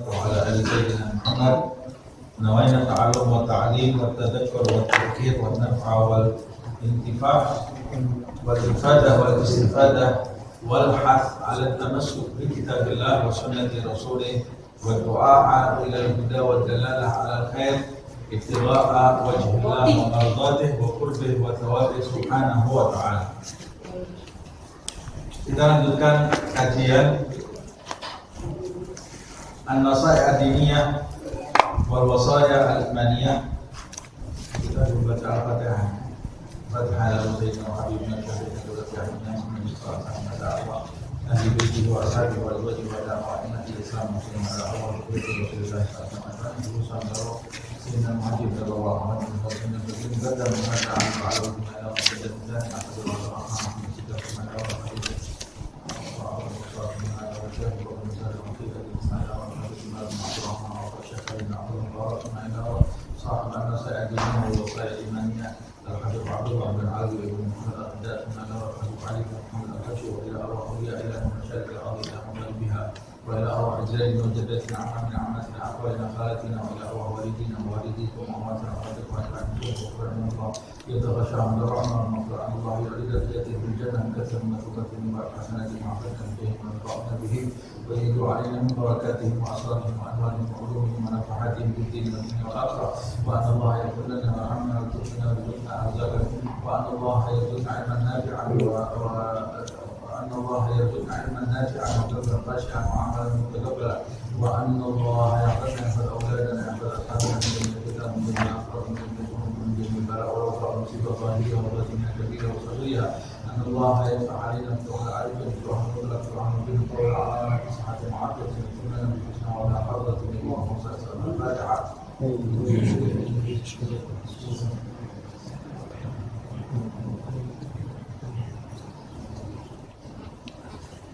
وعلى آل سيدنا محمد. نوينا التعلم والتعليم والتذكر والتذكير والنفع والانتفاع والإفادة والاستفادة والحث على التمسك بكتاب الله وسنة رسوله والدعاء إلى الهدى والدلالة على الخير ابتغاء وجه الله ومرضاته وقربه وثوابه سبحانه وتعالى. Kita lanjutkan kajian An-Nasaih Ad-Diniyah wal Wasaya Al-Imaniyah. Kita membaca Al-Fatihah. Fatihah lalu Sayyidina wa Habibina Syafiqina wa Syafiqina Muhammad sallallahu alaihi wasallam. Ahli baiti wa ashabi wal wajhi wa da'wa'ina ila Islam muslim ala awal kulli Rasulullah sallallahu alaihi wasallam. Sayyidina Muhammad sallallahu alaihi wasallam berkata mengatakan kalau kita berjalan atas صاحب النصائح الدينية والوصايا الإيمانية الحبيب عبد الله بن علي بن محمد الأقداء من الحبيب علي بن محمد الحبشي وإلى أرواح أولياء إلى المشارك الأرض إلى مضل بها وإلى أرواح أجدادنا وجداتنا عمامنا عماتنا أخوالنا خالاتنا وإلى أرواح والدينا ووالديكم وأمواتنا وأخواتكم أجمعين وغفرنا الله يتغشاهم بالرحمة والمغفرة أن الله يعيد فياته في الجنة من كثر من مثوبتهم وحسناتهم وعافيتهم فيهم ونفعنا بهم ويجعل علينا من بركاتهم وأسرارهم وأنوارهم وعلومهم ونفحاتهم في الدين والدنيا والآخرة وأن الله يغفر لنا ويرحمنا ويرزقنا ويرزقنا أرزاقا وأن الله يرزقنا علما نافعا وأن الله يرزقنا علما نافعا وقلبا خاشعا وعملا متقبلا وأن الله يحفظنا يحفظ أولادنا يحفظ أصحابنا من جميع الفتن ومن جميع الأخطار من جميع البلاء والوفاء والمصيبة الظاهرة والباطنة كبيرة وصغيرة أن الله يفتح علينا فتوح العارف فتوح المطلق فتوح المبين طول العالم صحة معافية يكوننا بالحسنى ولا حظة اللهم صل وسلم الفاتحة.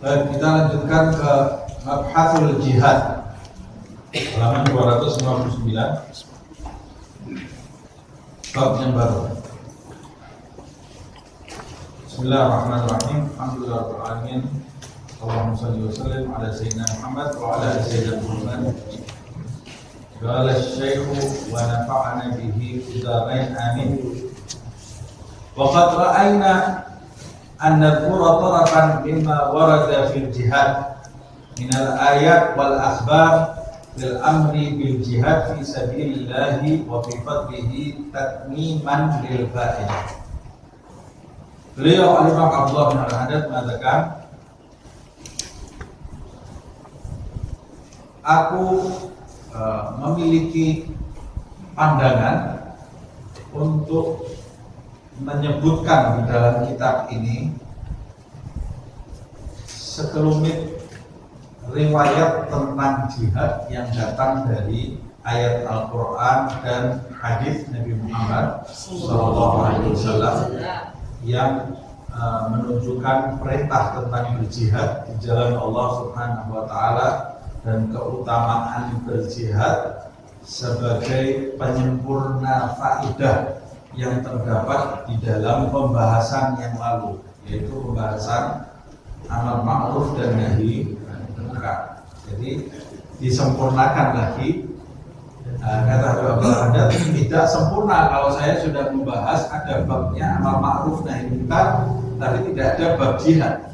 Baik, kita lanjutkan ke Mabhasul Jihad halaman 259 bab yang baru. Bismillahirrahmanirrahim. Alhamdulillahirabbil alamin. Allahumma shalli wa sallim ala sayyidina Muhammad wa ala ali sayyidina Muhammad. Qala asy-syaikh wa nafa'ana bihi fid dharain amin. Wa qad ra'ayna an nadhkura tarafan mimma warada fil jihad min al-ayat wal akhbar bil amri bil jihad fi sabilillah wa fi fadlihi tatmiman lil fa'idah. Beliau Al-Imam Abdullah bin Al-Haddad mengatakan, aku memiliki pandangan untuk menyebutkan di dalam kitab ini sekelumit riwayat tentang jihad yang datang dari ayat Al-Quran dan hadis Nabi Muhammad SAW yang menunjukkan perintah tentang berjihad di jalan Allah Subhanahu wa Ta'ala dan keutamaan berjihad sebagai penyempurna faidah yang terdapat di dalam pembahasan yang lalu, yaitu pembahasan amar ma'ruf dan nahi munkar. Jadi disempurnakan lagi. Kata Abu Haddad, tidak sempurna kalau saya sudah membahas ada babnya amar ma'ruf nahi munkar, tapi tidak ada bab jihad.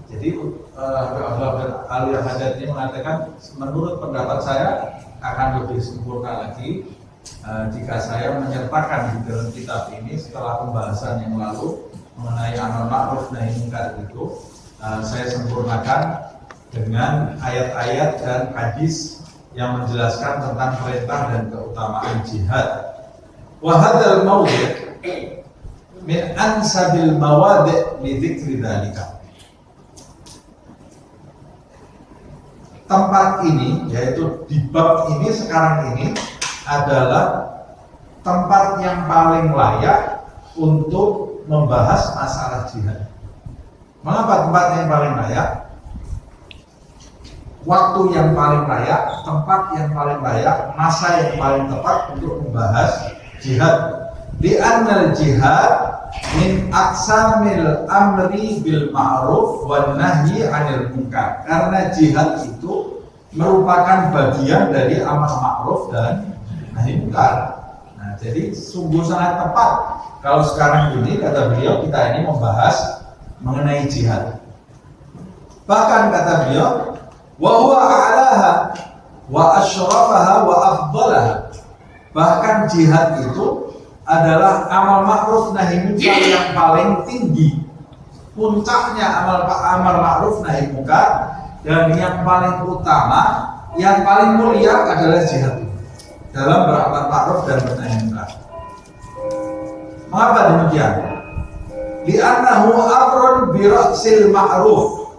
Jadi Abu Haddad ini mengatakan, menurut pendapat saya akan lebih sempurna lagi jika saya menyertakan di dalam kitab ini setelah pembahasan yang lalu mengenai amar ma'ruf nahi munkar itu, saya sempurnakan dengan ayat-ayat dan hadis yang menjelaskan tentang perintah dan keutamaan jihad. Wa hadzal mawdi' min ansabil mawadi' li dzikri dzalika. Tempat ini, yaitu di bab ini sekarang ini, adalah tempat yang paling layak untuk membahas masalah jihad. Mengapa tempat yang paling layak? Waktu yang paling layak, tempat yang paling layak, masa yang paling tepat untuk membahas jihad. Li'annal jihad min aqsamil amri bil ma'ruf wan nahyi 'anil munkar. Karena jihad itu merupakan bagian dari amar ma'ruf dan nahi munkar. Nah, jadi sungguh sangat tepat kalau sekarang ini kata beliau kita ini membahas mengenai jihad. Bahkan kata beliau, wa huwa a'laha wa asyrafaha wa afdalaha. Bahkan jihad itu adalah amal ma'ruf nahi munkar yang paling tinggi. Puncaknya amal ma'ruf nahi munkar, dan yang paling utama, yang paling mulia adalah jihad dalam beramal ma'ruf dan nahi munkar. Mengapa demikian? Li'annahu amrun bi ra'sil ma'ruf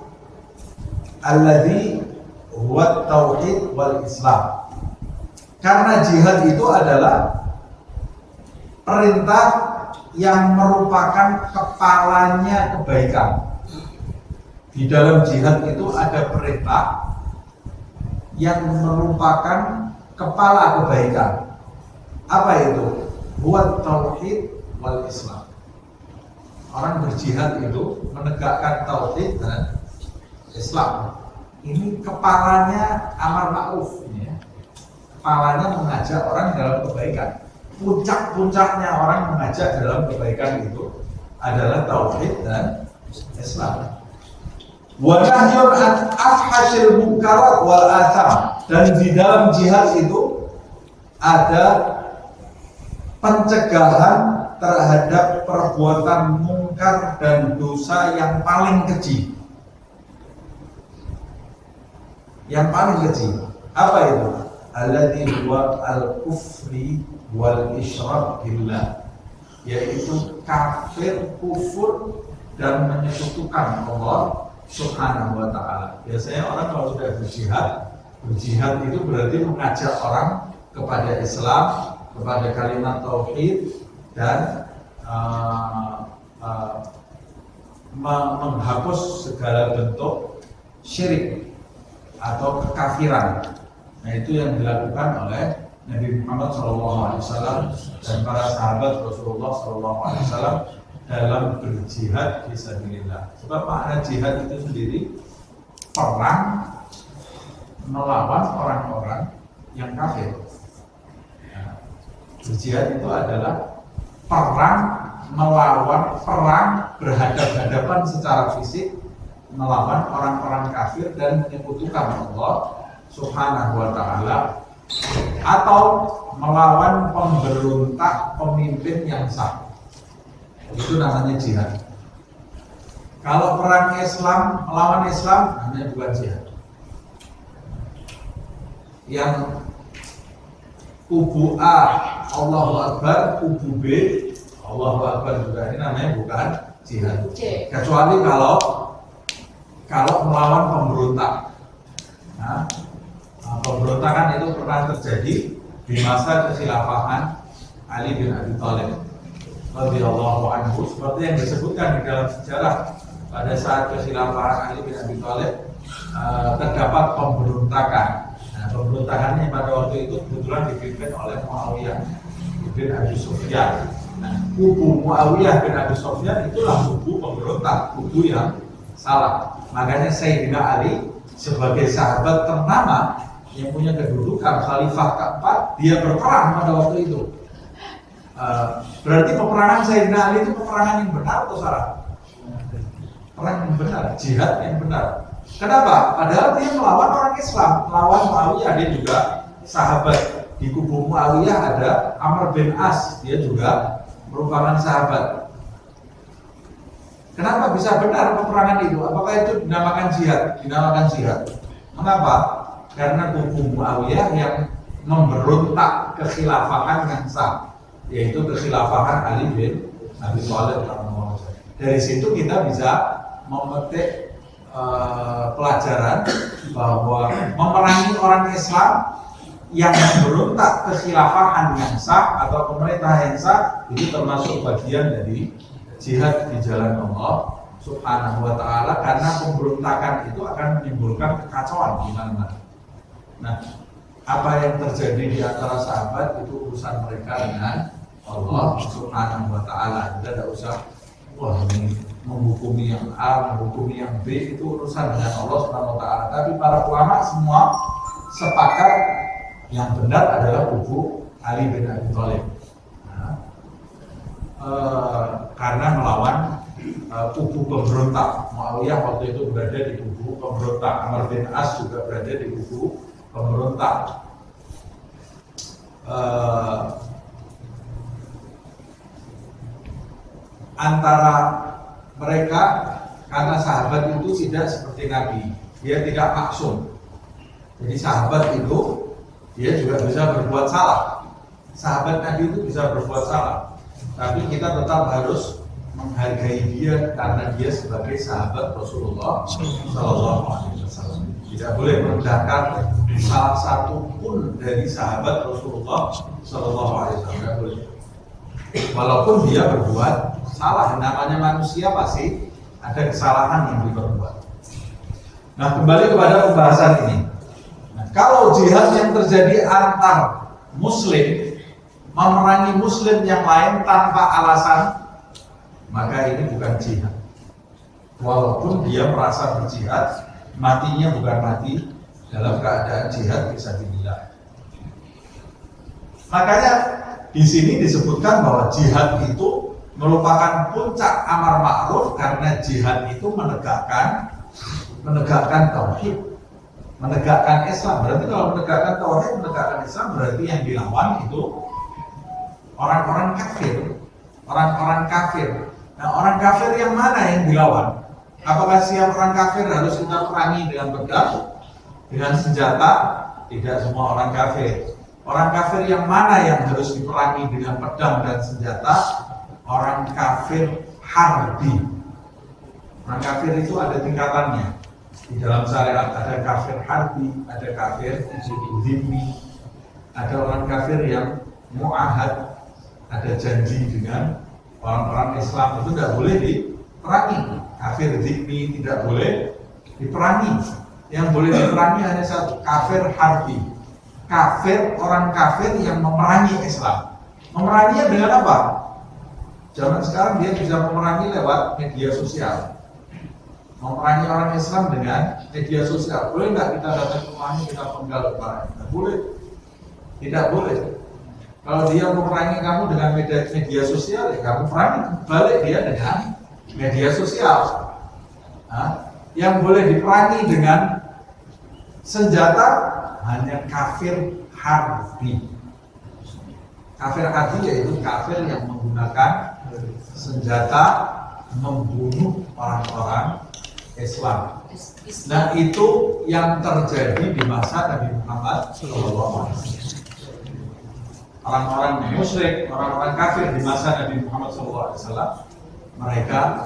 alladhi huwa tauhid wal Islam. Karena jihad itu adalah perintah yang merupakan kepalanya kebaikan. Di dalam jihad itu ada perintah yang merupakan kepala kebaikan. Apa itu? Buat tauhid wal Islam. Orang berjihad itu menegakkan tauhid dan Islam. Ini kepalanya amar ma'ruf, ya. Kepalanya mengajak orang dalam kebaikan. Puncak-puncaknya orang mengajak dalam kebaikan itu adalah tauhid dan Islam. Wa nahyun an afhashil munkarat wal atham. Dan di dalam jihad itu ada pencegahan terhadap perbuatan mungkar dan dosa yang paling keji. Yang paling keji apa itu? Alladzi huwa al-kufri wal isyrak billah, yaitu kafir, kufur dan menyekutukan Allah Subhanahu wa ta'ala. Biasanya orang kalau sudah berjihad itu berarti mengajak orang kepada Islam, kepada kalimat tauhid dan menghapus segala bentuk syirik atau kekafiran. Nah, itu yang dilakukan oleh Nabi Muhammad SAW dan para sahabat Rasulullah SAW dalam berjihad fisabilillah. Sebab makna jihad itu sendiri perang melawan orang-orang yang kafir. Nah, berjihad itu adalah perang melawan, perang berhadapan-hadapan secara fisik melawan orang-orang kafir dan menyekutukan Allah Subhanahu wa ta'ala, atau melawan pemberontak pemimpin yang sah. Itu namanya jihad. Kalau perang Islam melawan Islam namanya bukan jihad. Yang kubu A Allahu Akbar, kubu B Allahu Akbar juga, ini namanya bukan jihad. Kecuali kalau melawan pemberontak. Nah, pemberontakan itu pernah terjadi di masa kekhilafahan Ali bin Abi Thalib radhiyallahu anhu, seperti yang disebutkan di dalam sejarah. Pada saat kekhilafahan Ali bin Abi Thalib terdapat pemberontakan. Nah, pemberontakannya pada waktu itu kebetulan dipimpin oleh Muawiyah bin Abi Sufyan. Nah, kubu Muawiyah bin Abi Sufyan itulah kubu pemberontak, kubu yang salah. Makanya Sayyidina Ali sebagai sahabat ternama yang punya kedudukan khalifah keempat, dia berperang pada waktu itu. Berarti peperangan Sayyidina Ali itu peperangan yang benar atau salah? Perang yang benar, jihad yang benar. Kenapa? Padahal dia melawan orang Islam, melawan Muawiyah. Dia juga sahabat. Di kubu Muawiyah ada Amr bin As, dia juga merupakan sahabat. Kenapa bisa benar peperangan itu? Apakah itu dinamakan jihad? Dinamakan jihad. Mengapa? Karena kubu Muawiyah yang memberontak kekhilafahan yang sah, yaitu kekhilafahan Ali bin Abi Thalib. Dari situ kita bisa memetik pelajaran bahwa memerangi orang Islam yang memberontak kekhilafahan yang sah atau pemerintah yang sah itu termasuk bagian dari jihad di jalan Allah Subhanahu wa ta'ala, karena pemberontakan itu akan menimbulkan kekacauan di mana-mana. Nah, apa yang terjadi di antara sahabat itu urusan mereka dengan Allah Subhanahu wa ta'ala. Kita tidak usah ini menghukumi yang A, menghukumi yang B, itu urusan dengan Allah Subhanahu wa ta'ala. Tapi para ulama semua sepakat yang benar adalah kubu Ali bin Abi Thalib. Karena melawan kubu pemberontak. Muawiyah waktu itu berada di kubu pemberontak. Amr bin As juga berada di kubu pemberontak. Antara mereka, karena sahabat itu tidak seperti Nabi, dia tidak maksum. Jadi sahabat itu dia juga bisa berbuat salah. Sahabat Nabi itu bisa berbuat salah, tapi kita tetap harus menghargai dia karena dia sebagai sahabat Rasulullah Sallallahu Alaihi Wasallam. Tidak boleh merendahkan salah satu pun dari sahabat Rasulullah Sallallahu Alaihi Wasallam. Tidak boleh. Walaupun dia berbuat salah, namanya manusia pasti ada kesalahan yang diperbuat. Nah, kembali kepada pembahasan ini. Nah, kalau jihad yang terjadi antar Muslim memerangi Muslim yang lain tanpa alasan, maka ini bukan jihad. Walaupun dia merasa berjihad, matinya bukan mati dalam keadaan jihad fisabilillah. Makanya di sini disebutkan bahwa jihad itu merupakan puncak amar ma'ruf karena jihad itu menegakkan tauhid, menegakkan Islam. Berarti kalau menegakkan tauhid, menegakkan Islam, berarti yang dilawan itu orang-orang kafir, orang-orang kafir. Nah, orang kafir yang mana yang dilawan? Apakah siap orang kafir harus kita perangi dengan pedang, dengan senjata? Tidak semua orang kafir. Orang kafir yang mana yang harus diperangi dengan pedang dan senjata? Orang kafir harbi. Orang kafir itu ada tingkatannya. Di dalam syariat ada kafir harbi, ada kafir dhimmi, ada orang kafir yang mu'ahad, ada janji dengan orang-orang Islam, itu tidak boleh diperangi. Kafir dhimmi tidak boleh diperangi. Yang boleh diperangi hanya satu, kafir harbi. Kafir, orang kafir yang memerangi Islam. Memeranginya dengan apa? Zaman sekarang dia bisa memerangi lewat media sosial. Memerangi orang Islam dengan media sosial. Boleh nggak kita datang ke rumahnya, kita penggal kepalanya? Tidak boleh. Tidak boleh. Kalau dia memerangi kamu dengan media sosial, ya kamu perangi balik dia dengan media sosial. Nah, yang boleh diperangi dengan senjata hanya kafir harbi. Kafir harbi yaitu kafir yang menggunakan senjata membunuh orang-orang Islam. Nah, itu yang terjadi di masa Nabi Muhammad SAW. Orang-orang musyrik, orang-orang kafir di masa Nabi Muhammad SAW, mereka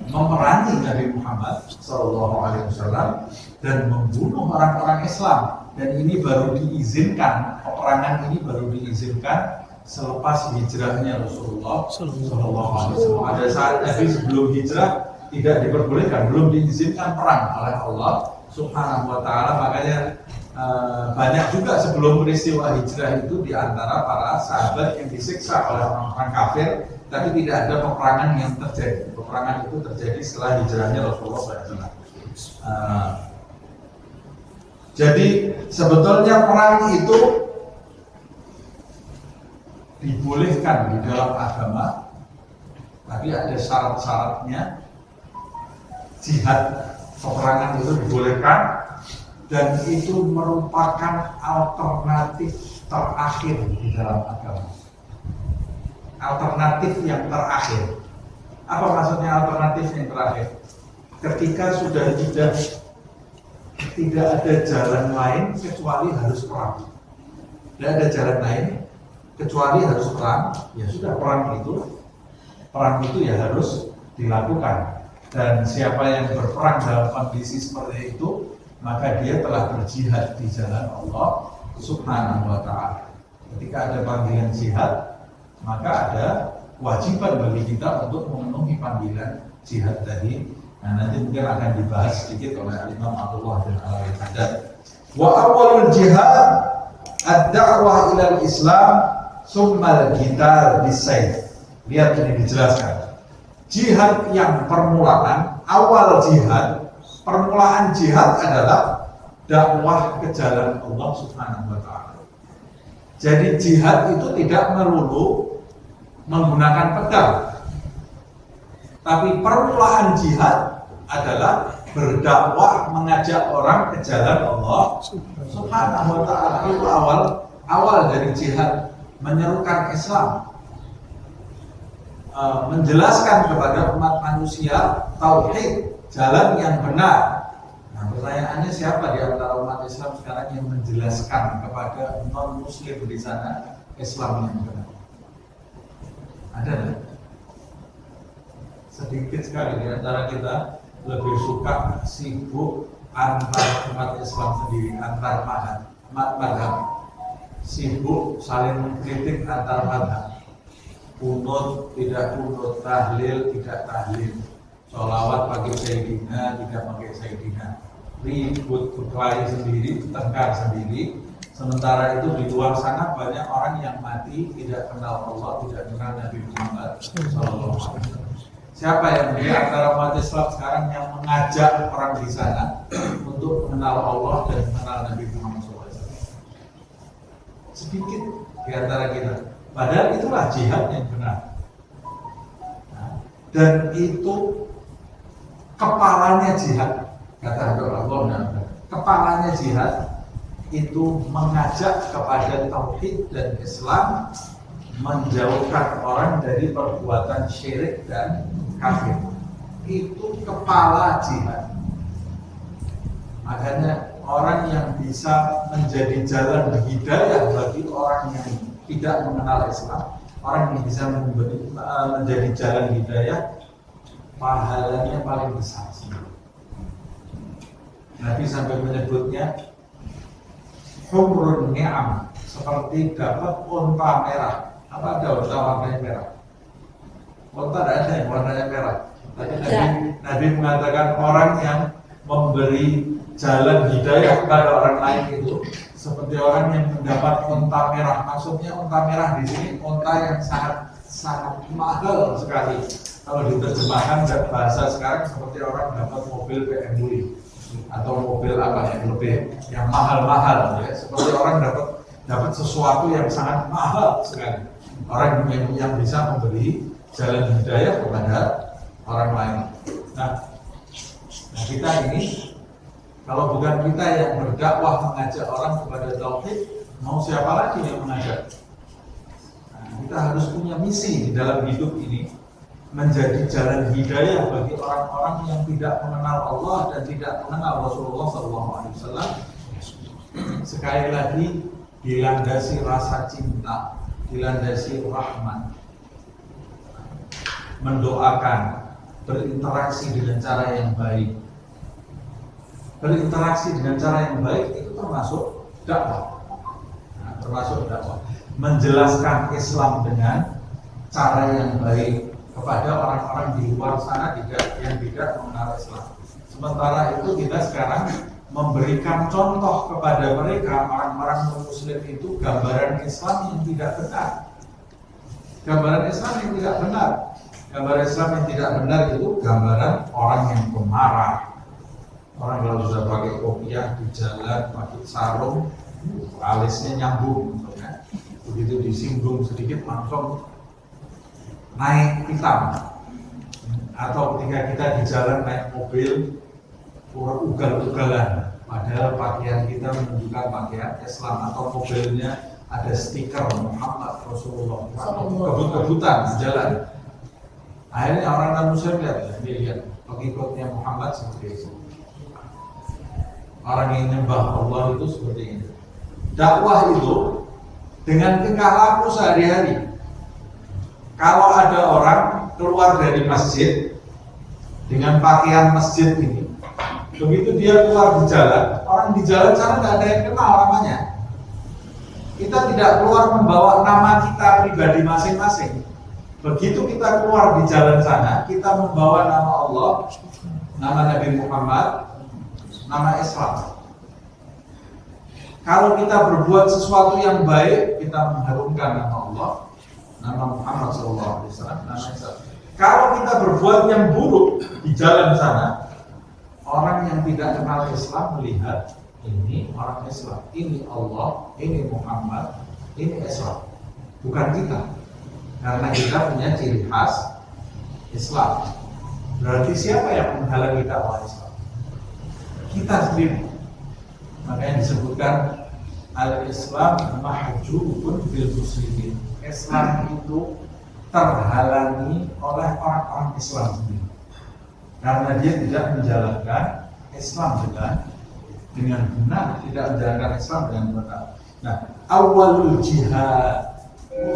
memerangi Nabi Muhammad SAW dan membunuh orang-orang Islam. Dan ini baru diizinkan, peperangan ini baru diizinkan selepas hijrahnya Rasulullah SAW. Pada saat Nabi sebelum hijrah tidak diperbolehkan, belum diizinkan perang oleh Allah Subhanahu wa Ta'ala. Makanya banyak juga sebelum peristiwa hijrah itu di antara para sahabat yang disiksa oleh orang-orang kafir, tapi tidak ada peperangan yang terjadi. Peperangan itu terjadi setelah hijrahnya Rasulullah SAW. Jadi sebetulnya perang itu dibolehkan di dalam agama, tapi ada syarat-syaratnya. Jihad, peperangan itu dibolehkan, dan itu merupakan alternatif terakhir di dalam agama. Alternatif yang terakhir. Apa maksudnya alternatif yang terakhir? Ketika sudah tidak ada jalan lain kecuali harus perang. Tidak ada jalan lain kecuali harus perang. Ya sudah, perang itu ya harus dilakukan. Dan siapa yang berperang dalam kondisi seperti itu, maka dia telah berjihad di jalan Allah Subhanahu wa Ta'ala. Ketika ada panggilan jihad, maka ada kewajiban bagi kita untuk memenuhi panggilan jihad tadi. Nah, nanti mungkin akan dibahas sedikit oleh Imam Abdullah bin Al-Haddad. Wa awwalul jihad ad-da'wah ilal Islam summal qital bis-sayf. Lihat ini dijelaskan. Jihad yang permulaan, awal jihad, permulaan jihad adalah dakwah ke jalan Allah Subhanahu wa taala. Jadi jihad itu tidak melulu menggunakan pedang. Tapi permulaan jihad adalah berdakwah, mengajak orang ke jalan Allah Subhanahu wa taala. Itu awal dari jihad, menyerukan Islam, menjelaskan kepada umat manusia tauhid, jalan yang benar. Nah, pertanyaannya, siapa di antara umat Islam sekarang yang menjelaskan kepada non muslim di sana Islam yang benar? Ada nggak? Sedikit sekali di antara kita lebih suka sibuk antar umat Islam sendiri, antar madhab, sibuk saling mengkritik antar madhab. Kunut tidak kunut, tahlil tidak tahlil, sholawat pakai sayyidina tidak pakai sayyidina, ribut berkelahi sendiri, tengkar sendiri. Sementara itu di luar sana banyak orang yang mati tidak kenal Allah, tidak kenal Nabi Muhammad SAW. Siapa yang di antara umat Islam sekarang yang mengajak orang di sana untuk mengenal Allah dan mengenal Nabi Muhammad SAW? Sedikit di antara kita. Padahal itulah jihad yang benar. Nah, dan itu kepalanya jihad, kata Allah. Kepalanya jihad itu mengajak kepada tauhid dan Islam, menjauhkan orang dari perbuatan syirik dan kafir. Itu kepala jihad. Makanya orang yang bisa menjadi jalan hidayah bagi orang yang tidak mengenal Islam, orang yang bisa menjadi jalan hidayah, pahalanya paling besar. Nabi sampai menyebutnya humrun ni'am, seperti dapat unta merah. Apa ada unta warnanya merah? Unta tidak ada yang warnanya merah. Tapi Nabi mengatakan orang yang memberi jalan hidayah kepada orang lain itu seperti orang yang mendapat unta merah. Maksudnya unta merah di sini unta yang sangat mahal sekali. Kalau diterjemahkan dari bahasa sekarang seperti orang dapat mobil BMW atau mobil apa yang lebih yang mahal-mahal, ya. Seperti orang dapat sesuatu yang sangat mahal sekali. Orang yang bisa memberi jalan hidayah kepada orang lain. Nah kita ini, kalau bukan kita yang berdakwah mengajak orang kepada tauhid, mau siapa lagi yang mengajak? Nah, kita harus punya misi di dalam hidup ini, menjadi jalan hidayah bagi orang-orang yang tidak mengenal Allah dan tidak mengenal Rasulullah SAW. Sekali lagi, dilandasi rasa cinta, dilandasi rahmat, mendoakan, berinteraksi dengan cara yang baik. Berinteraksi dengan cara yang baik itu termasuk dakwah. Nah, termasuk dakwah. Menjelaskan Islam dengan cara yang baik kepada orang-orang di luar sana yang tidak mengenal Islam. Sementara itu kita sekarang memberikan contoh kepada mereka, orang-orang non-muslim itu, gambaran Islam yang tidak benar. Gambaran Islam yang tidak benar. Gambaran Islam yang tidak benar itu gambaran orang yang pemarah. Orang kalau sudah pakai kopiah di jalan, pakai sarung, alisnya nyambung, ya. Begitu disinggung sedikit langsung naik hitam. Atau ketika kita di jalan naik mobil, ugal-ugalan, padahal pakaian kita menunjukkan pakaian Islam, atau mobilnya ada stiker Muhammad Rasulullah, kebut-kebutan di jalan. Akhirnya orang non-muslim lihat pengikutnya Muhammad seperti itu. Orang yang menyembah Allah itu seperti ini. Dakwah itu dengan tingkah laku sehari-hari. Kalau ada orang keluar dari masjid dengan pakaian masjid ini, begitu dia keluar di jalan, orang di jalan sana tidak ada yang kenal namanya. Kita tidak keluar membawa nama kita pribadi masing-masing. Begitu kita keluar di jalan sana, kita membawa nama Allah, nama Nabi Muhammad, nama Islam. Kalau kita berbuat sesuatu yang baik, kita mengharumkan nama Allah, nama Muhammad SAW, nama Islam. Kalau kita berbuat yang buruk di jalan sana, orang yang tidak kenal Islam melihat ini orang Islam, ini Allah, ini Muhammad, ini Islam. Bukan kita, karena kita punya ciri khas Islam. Berarti siapa yang menghalangi dakwah Islam? Kita sendiri. Makanya disebutkan al-Islam mahjubun bil muslimin. Islam itu terhalangi oleh orang-orang Islam sendiri, karena dia tidak menjalankan Islam dengan benar, tidak menjalankan Islam dengan benar. Nah, awalul jihad,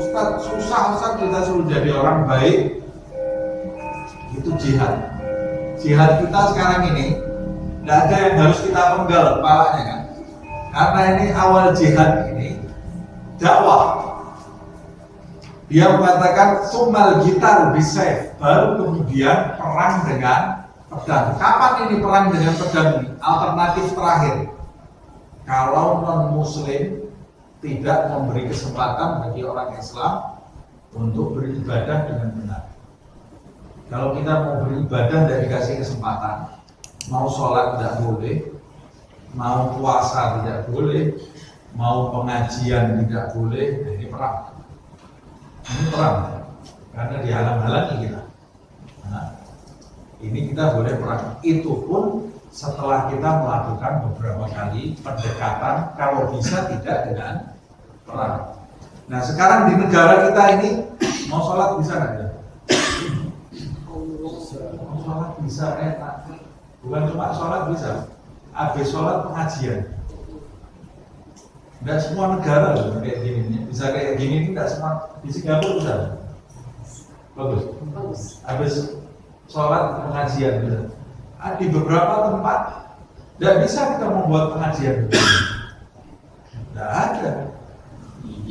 Ustaz susah kita suruh jadi orang baik, itu jihad. Jihad kita sekarang ini tidak ada yang harus kita penggal kepalanya kan, karena ini awal jihad ini dakwah. Dia mengatakan sumal gitar bisayf, baru kemudian perang dengan pedang. Kapan ini perang dengan pedang ini? Alternatif terakhir, kalau non muslim tidak memberi kesempatan bagi orang Islam untuk beribadah dengan benar. Kalau kita mau beribadah tidak dikasih kesempatan, mau sholat tidak boleh, mau puasa tidak boleh, mau pengajian tidak boleh, nah ini perang. Ini perang, karena dihalang-halangi kita. Nah, ini kita boleh perang. Itu pun setelah kita melakukan beberapa kali pendekatan, kalau bisa tidak dengan perang. Nah, sekarang di negara kita ini mau sholat bisa nggak ya? Mau sholat bisa, enak. Bukan cuma sholat bisa, habis sholat pengajian. Tidak semua negara loh kayak gini, bisa kayak gini, tidak semua. Di Singapura bisa, bagus. Habis sholat pengajian bisa. Di beberapa tempat tidak bisa kita membuat pengajian. Tidak ada.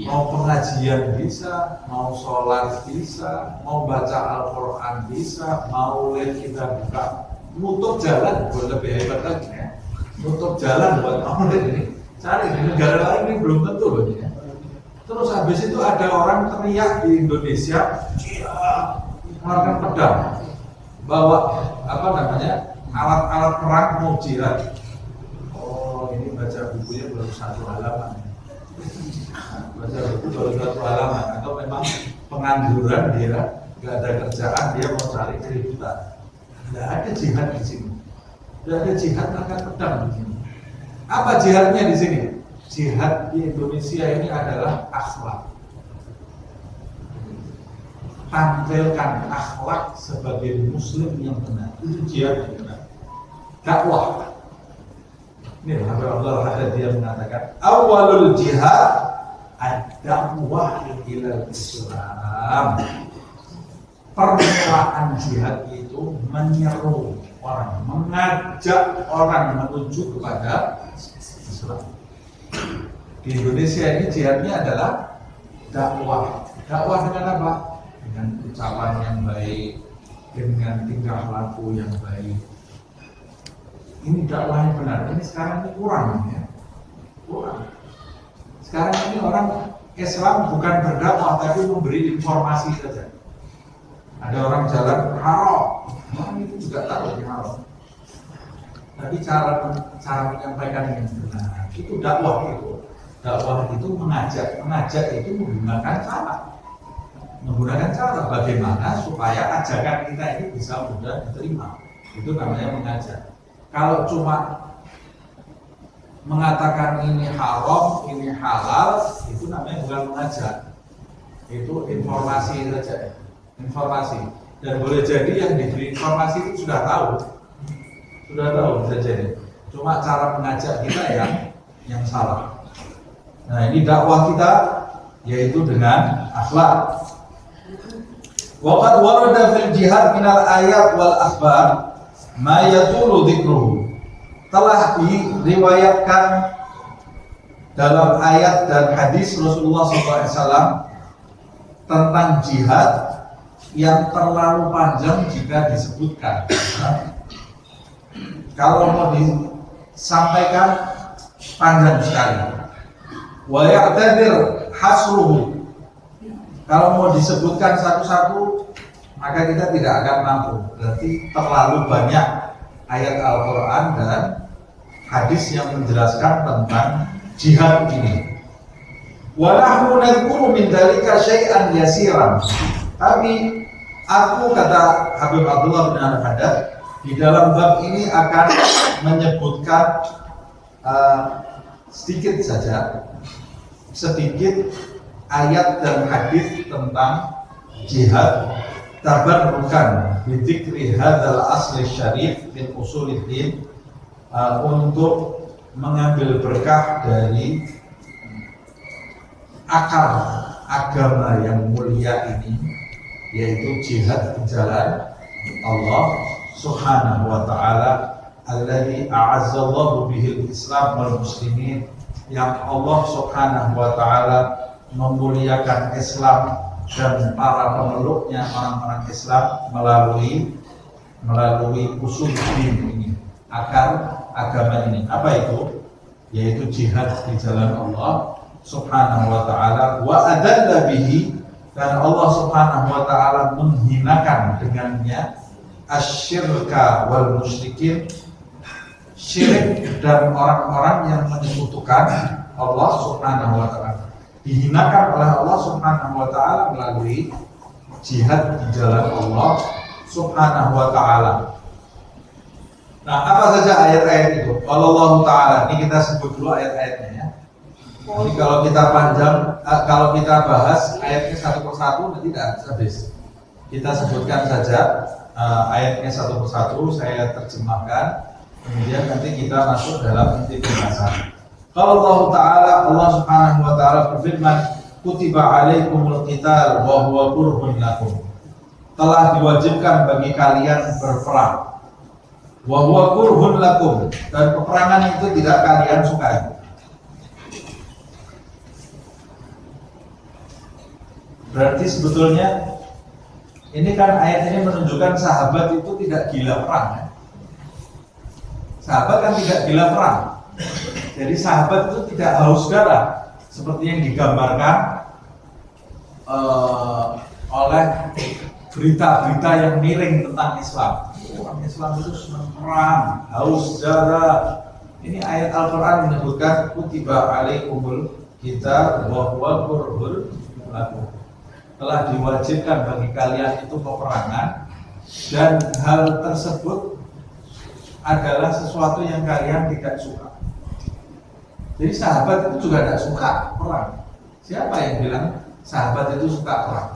Mau pengajian bisa, mau sholat bisa, mau baca Al-Quran bisa, mau lihat kita buka, nutup jalan buat lebih hebat lagi ya. Nutup jalan buat maulid ini. Cari di negara lain ini belum tentu loh ya. Terus habis itu ada orang teriak di Indonesia, mengeluarkan pedang, bawa alat-alat perang mau jihad. Oh, ini baca bukunya baru 1 halaman. Baca buku baru 1 halaman, atau memang pengangguran dia, nggak ada kerjaan, dia mau cari keributan. Nggak ada jihad di sini. Nggak ada jihad angkat pedang di sini. Apa jihadnya di sini? Jihad di Indonesia ini adalah akhlak. Tampilkan akhlak sebagai muslim yang benar. Itu jihad yang benar. Dakwah. Ini Allah ada dia mengatakan awalul jihad ad-da'wah ilal Islam. Permulaan jihad itu menyeru orang, mengajak orang menuju kepada Islam. Di Indonesia ini jihadnya adalah dakwah. Dakwah dengan apa? Dengan ucapan yang baik, dengan tingkah laku yang baik. Ini dakwah yang benar. Ini sekarang ini kurang ya. Kurang. Sekarang ini orang Islam bukan berdakwah tapi memberi informasi saja. Ada orang jalan haram, itu juga tahu di haram. Tapi cara menyampaikan yang benar itu dakwah itu. Dakwah itu mengajak itu menggunakan cara bagaimana supaya ajakan kita ini bisa mudah diterima. Itu namanya mengajak. Kalau cuma mengatakan ini haram, ini halal, itu namanya bukan mengajak. Itu informasi saja. Informasi, dan boleh jadi yang diberi informasi itu sudah tahu bisa jadi, cuma cara mengajak kita yang salah. Nah, ini dakwah kita yaitu dengan akhlak. Waqad warada fil jihad minal ayat wal akhbar ma yatulu dzikruhu. Telah diriwayatkan dalam ayat dan hadis Rasulullah SAW tentang jihad yang terlalu panjang jika disebutkan. Kalau mau disampaikan panjang sekali. Wa ya'tadir hasruhu. Kalau mau disebutkan satu-satu, maka kita tidak akan mampu. Berarti terlalu banyak ayat Al-Quran dan hadis yang menjelaskan tentang jihad ini. Wa nahnu nadhkuru min dzalika syai'an yasiran. Tapi aku, kata Habib Abdullah bin Al-Haddad, di dalam bab ini akan menyebutkan sedikit ayat dan hadis tentang jihad, tabarrukan bi dzikri hadzal asli syarif min usuliddin, untuk mengambil berkah dari akar agama yang mulia ini, yaitu jihad di jalan Allah Subhanahu wa ta'ala, alladzi a'azzallahu bihil Islam wal muslimin, yang Allah Subhanahu wa ta'ala memuliakan Islam dan para pemeluknya, orang-orang Islam, melalui usul din ini, akar agama ini. Apa itu? Yaitu jihad di jalan Allah Subhanahu wa ta'ala. Wa adalla bihi, dan Allah Subhanahu wa ta'ala menghinakan dengannya asyirka wal musyrikin, syirik dan orang-orang yang menyekutukan Allah Subhanahu wa ta'ala. Dihinakan oleh Allah Subhanahu wa ta'ala melalui jihad di jalan Allah Subhanahu wa ta'ala. Nah, apa saja ayat-ayat itu? Kalau Allah ta'ala, ini kita sebut dulu ayat-ayatnya ya. Jadi kalau kita kalau kita bahas ayatnya satu persatu nanti tidak habis. Kita sebutkan saja ayatnya satu persatu, saya terjemahkan, kemudian nanti kita masuk dalam inti pembahasan. Kalau Allah Ta'ala, Allah Subhanahu wa ta'ala berfirman, kutiba alaikumul qital wa huwa kurhun lakum, telah diwajibkan bagi kalian berperang, wa huwa kurhun lakum, dan peperangan itu tidak kalian sukai. Berarti sebetulnya ini kan ayat ini menunjukkan sahabat itu tidak gila perang ya? Sahabat kan tidak gila perang. Jadi sahabat itu tidak haus darah seperti yang digambarkan oleh berita-berita yang miring tentang Islam. Orang Islam itu senang perang, haus darah. Ini ayat Al-Quran menyebutkan kutiba alaikumul qital wa huwa kurhun lakum, telah diwajibkan bagi kalian itu peperangan, dan hal tersebut adalah sesuatu yang kalian tidak suka. Jadi sahabat itu juga tidak suka perang. Siapa yang bilang sahabat itu suka perang?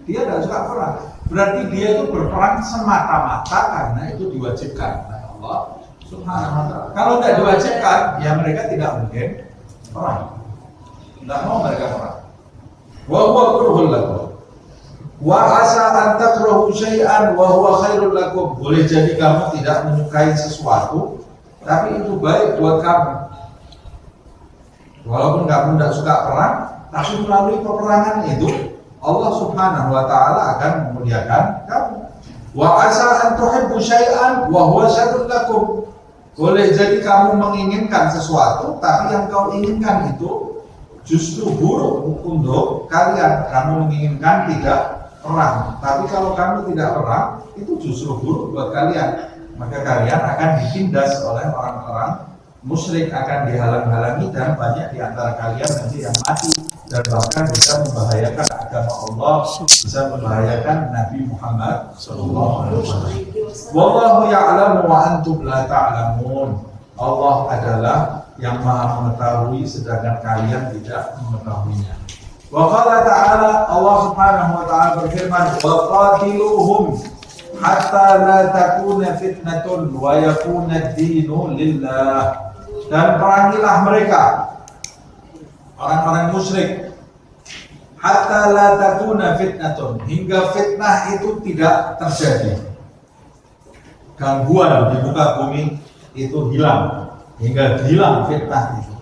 Dia tidak suka perang. Berarti dia itu berperang semata-mata karena itu diwajibkan oleh Allah Subhanahu wa ta'ala. Kalau tidak diwajibkan, ya mereka tidak mungkin perang. Tidak mau mereka perang. Wa huwa kurhun lakum wa asa an takrahu syai'an wa huwa khairul lakum. Boleh jadi kamu tidak menyukai sesuatu, tapi itu baik buat kamu. Walaupun kamu tidak suka perang, tapi melalui peperangan itu Allah Subhanahu wa ta'ala akan memuliakan kamu. Wa asa an tuhibbu syai'an wa huwa syarrun lakum. Boleh jadi kamu menginginkan sesuatu, tapi yang kau inginkan itu justru buruk untuk kalian. Kamu menginginkan tidak perang, tapi kalau kamu tidak perang, itu justru buruk buat kalian. Maka kalian akan ditindas oleh orang-orang musyrik, akan dihalang-halangi, dan banyak di antara kalian nanti yang mati, dan bahkan bisa membahayakan agama Allah, bisa membahayakan Nabi Muhammad SAW. Wallahu ya'lamu wa antum la ta'lamun. Allah adalah yang maha mengetahui sedangkan kalian tidak mengetahuinya. Wa qala ta'ala, Allah Subhanahu wa ta'ala berfirman, wa qatiluhum hatta la takuna fitnatun wa yakuna ad-dinu lillah. Dan perangilah mereka, orang-orang musyrik, hatta la takuna fitnatun, hingga fitnah itu tidak terjadi. Gangguan di muka bumi itu hilang, hingga hilang fitnah itu.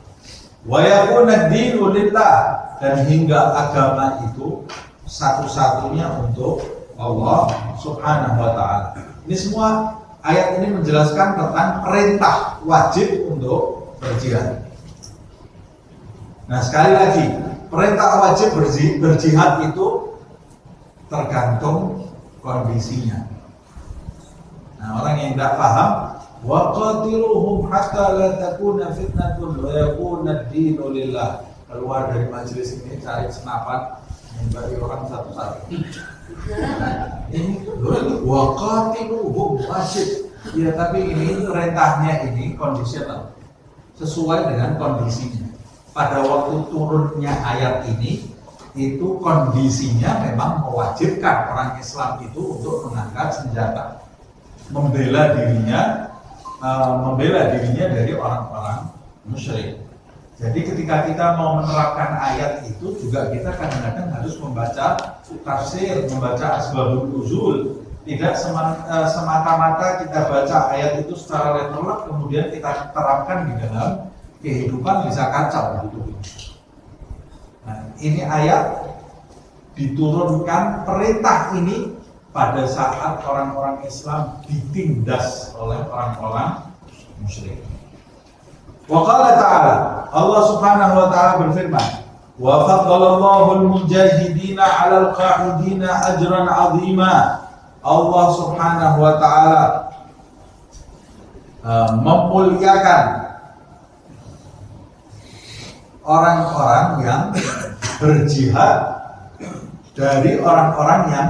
Wa yakuna ad-dinu lillah, dan hingga agama itu satu-satunya untuk Allah Subhanahu wa ta'ala. Ini semua ayat ini menjelaskan tentang perintah wajib untuk berjihad. Nah, sekali lagi, perintah wajib berjihad itu tergantung kondisinya. Nah, orang yang tidak paham wa qatiluhum hatta la takuna fitnatun wa yakuna ad-dinu lillah. Keluar dari majelis ini cari senapan, membagi orang satu-satu. Ini wa qatiluhum wajib. Ya, tapi ini perintahnya ini kondisional, sesuai dengan kondisinya. Pada waktu turunnya ayat ini, itu kondisinya memang mewajibkan orang Islam itu untuk mengangkat senjata, membela dirinya dari orang-orang musyrik. Jadi ketika kita mau menerapkan ayat itu juga kita kadang-kadang harus membaca tafsir, membaca asbabun nuzul. Tidak semata-mata kita baca ayat itu secara literal kemudian kita terapkan di dalam kehidupan, bisa kacau gitu. Nah, ini ayat diturunkan perintah ini pada saat orang-orang Islam ditindas oleh orang-orang musyrik. Wa qala ta'ala, Allah Subhanahu wa ta'ala berfirman, wa faddalallahu al-mujahidina 'alal qa'idina ajran 'azima. Allah Subhanahu wa ta'ala memuliakan orang-orang yang berjihad dari orang-orang yang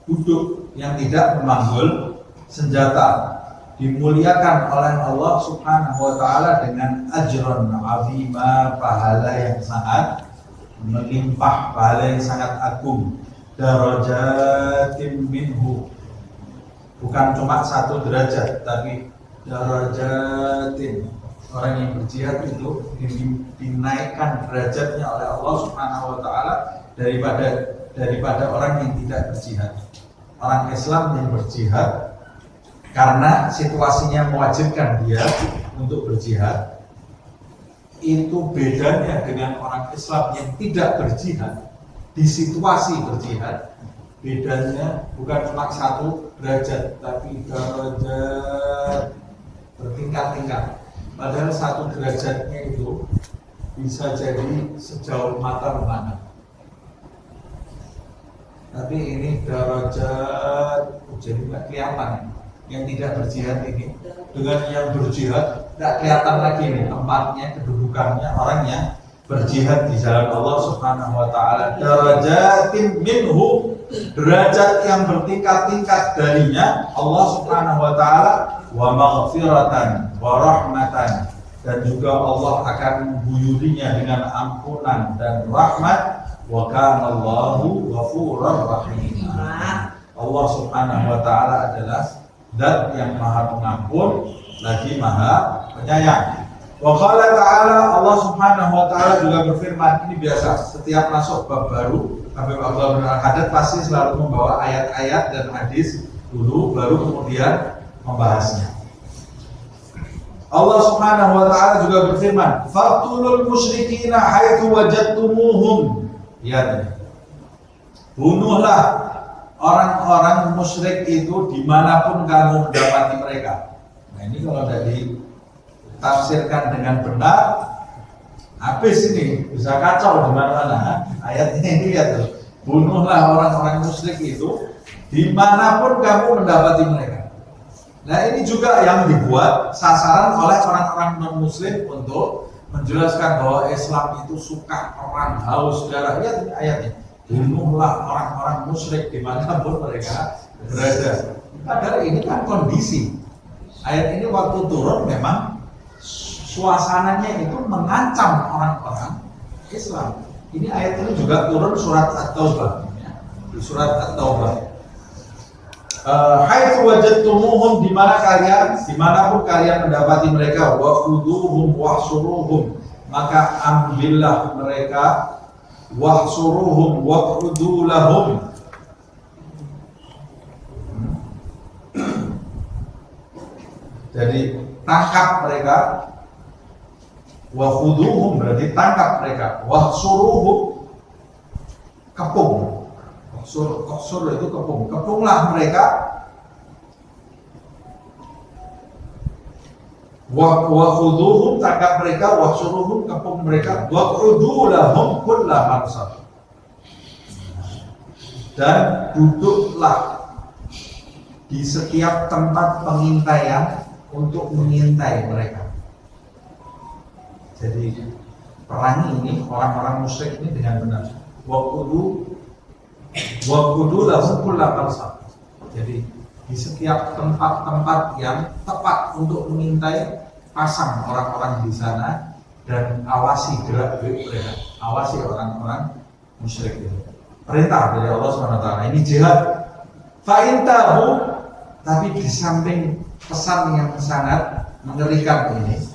duduk, yang tidak memanggul senjata. Dimuliakan oleh Allah Subhanahu wa ta'ala dengan ajron azima, pahala yang sangat melimpah, pahala yang sangat agung. Darajatim minhu, bukan cuma satu derajat, tapi darajatin. Orang yang berjihad itu dinaikkan derajatnya oleh Allah Subhanahu wa ta'ala daripada orang yang tidak berjihad. Orang Islam yang berjihad karena situasinya mewajibkan dia untuk berjihad, itu bedanya dengan orang Islam yang tidak berjihad. Di situasi berjihad, bedanya bukan cuma satu derajat, tapi derajat bertingkat-tingkat. Padahal satu derajatnya itu bisa jadi sejauh mata memandang. Tapi ini derajat jadi nggak kelihatan. Yang tidak berjihad ini dengan yang berjihad nggak kelihatan lagi nih tempatnya, kedudukannya orang yang berjihad di jalan Allah Subhanahu wa ta'ala. Darajatin minhu, derajat yang bertingkat-tingkat darinya Allah Subhanahu wa ta'ala, wa maghfiratan wa rahmatan, dan juga Allah akan mengguyurinya dengan ampunan dan rahmat. Wa kana Allahu ghafurur rahim. Allah Subhanahu wa ta'ala adalah zat yang maha pengampun lagi maha penyayang. Wa qala ta'ala, Allah Subhanahu wa ta'ala juga berfirman. Ini biasa, setiap masuk bab baru Habib Abdullah bin Al-Haddad pasti selalu membawa ayat-ayat dan hadis dulu, baru kemudian membahasnya. Allah Subhanahu wa ta'ala juga berfirman, faqtulul musyrikina haitsu wajadtumuhum. Ya, bunuhlah orang-orang musyrik itu dimanapun kamu mendapati mereka. Nah, ini kalau dari tafsirkan dengan benar, habis ini bisa kacau di mana-mana. Ayat ini lihat tuh, bunuhlah orang-orang musyrik itu dimanapun kamu mendapati mereka. Nah, ini juga yang dibuat sasaran oleh orang-orang non-muslim untuk menjelaskan bahwa Islam itu suka perang, haus darah. Lihat ini ayatnya, bunuhlah orang-orang musyrik dimanapun mereka berada. Padahal ini kan kondisi. Ayat ini waktu turun memang suasananya itu mengancam orang-orang Islam. Ini ayat ini juga turun surat At-Taubah, ya. Di surat At-Taubah. Haitsu wajadtumuhum, dimanapun kalian mendapati mereka, wa khuduhum wahsuruhum, maka ambillah mereka, wahsuruhum wa khudulahum. Jadi tangkap mereka. Wa khuduhum berarti tangkap mereka. Wahsuruhum, kepung. Wahsur itu kepung. Kepunglah mereka. Wa khuduhum, tangkap mereka. Wahsuruhum, kepung mereka. Wa khudulahum kulla marsad, dan duduklah di setiap tempat pengintaian untuk mengintai mereka. Jadi perangi ini orang-orang musyrik ini dengan benar. Waqudu lahum kulla marsad. Jadi di setiap tempat-tempat yang tepat untuk mengintai, pasang orang-orang di sana dan awasi gerak-gerik mereka, awasi orang-orang musyrik itu. Perintah dari Allah SWT. Ini jihad. Fa'in tabu, tapi di samping pesan yang sangat mengerikan ini,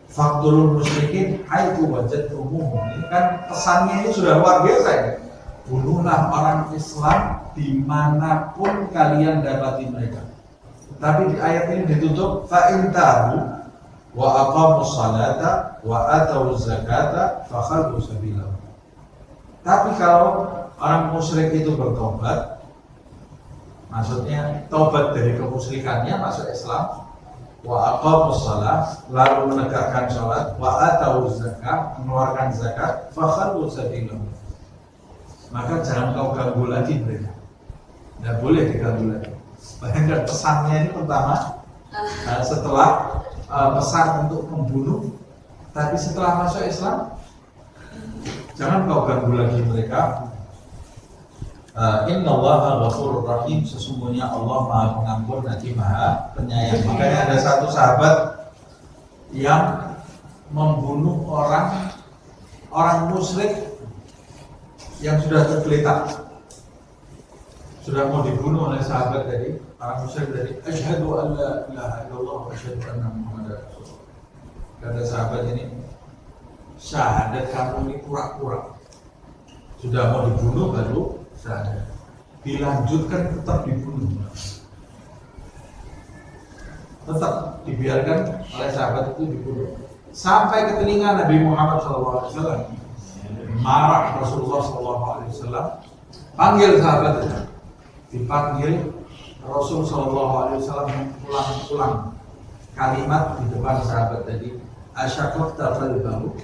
fakturul musyrikin haitsu wajadtumuhum. Ini kan pesannya ini sudah luar biasa ya. Bunuhlah orang Islam dimanapun kalian dapati mereka. Tapi di ayat ini ditutup fa'in tabu wa aqamus salata wa atawuz zakata fakhallu sabilahum. Tapi kalau orang musyrik itu bertobat, maksudnya tobat dari kemusyrikannya masuk Islam, wa aqamus shalah, lalu menegakkan salat, wa atawuz zakat, mengeluarkan zakat, fakhallu sabilahum. Maka jangan kau ganggu lagi mereka. Tidak boleh diganggu lagi. Bayangkan pesannya ini pertama, setelah pesan untuk membunuh, tapi setelah masuk Islam, jangan kau ganggu lagi mereka. Innallaha ghafurur rahim, sesungguhnya Allah Maha Pengampun lagi Maha Penyayang. Makanya ada satu sahabat yang membunuh orang musyrik yang sudah tergeletak, sudah mau dibunuh oleh sahabat tadi, orang musyrik tadi, asyhadu an la ilaha illallah wa asyhadu anna muhammadar rasulullah. Kata sahabat ini, syahadat kamu ini pura-pura. Sudah mau dibunuh baru syahadat. Dilanjutkan tetap dibunuh. Tetap dibiarkan oleh sahabat itu dibunuh. Sampai ke telinga Nabi Muhammad SAW. Marah Rasulullah SAW, panggil sahabat itu, dipanggil Rasul SAW ulang-ulang kalimat di depan sahabat tadi, asyaqaqta qalbahu.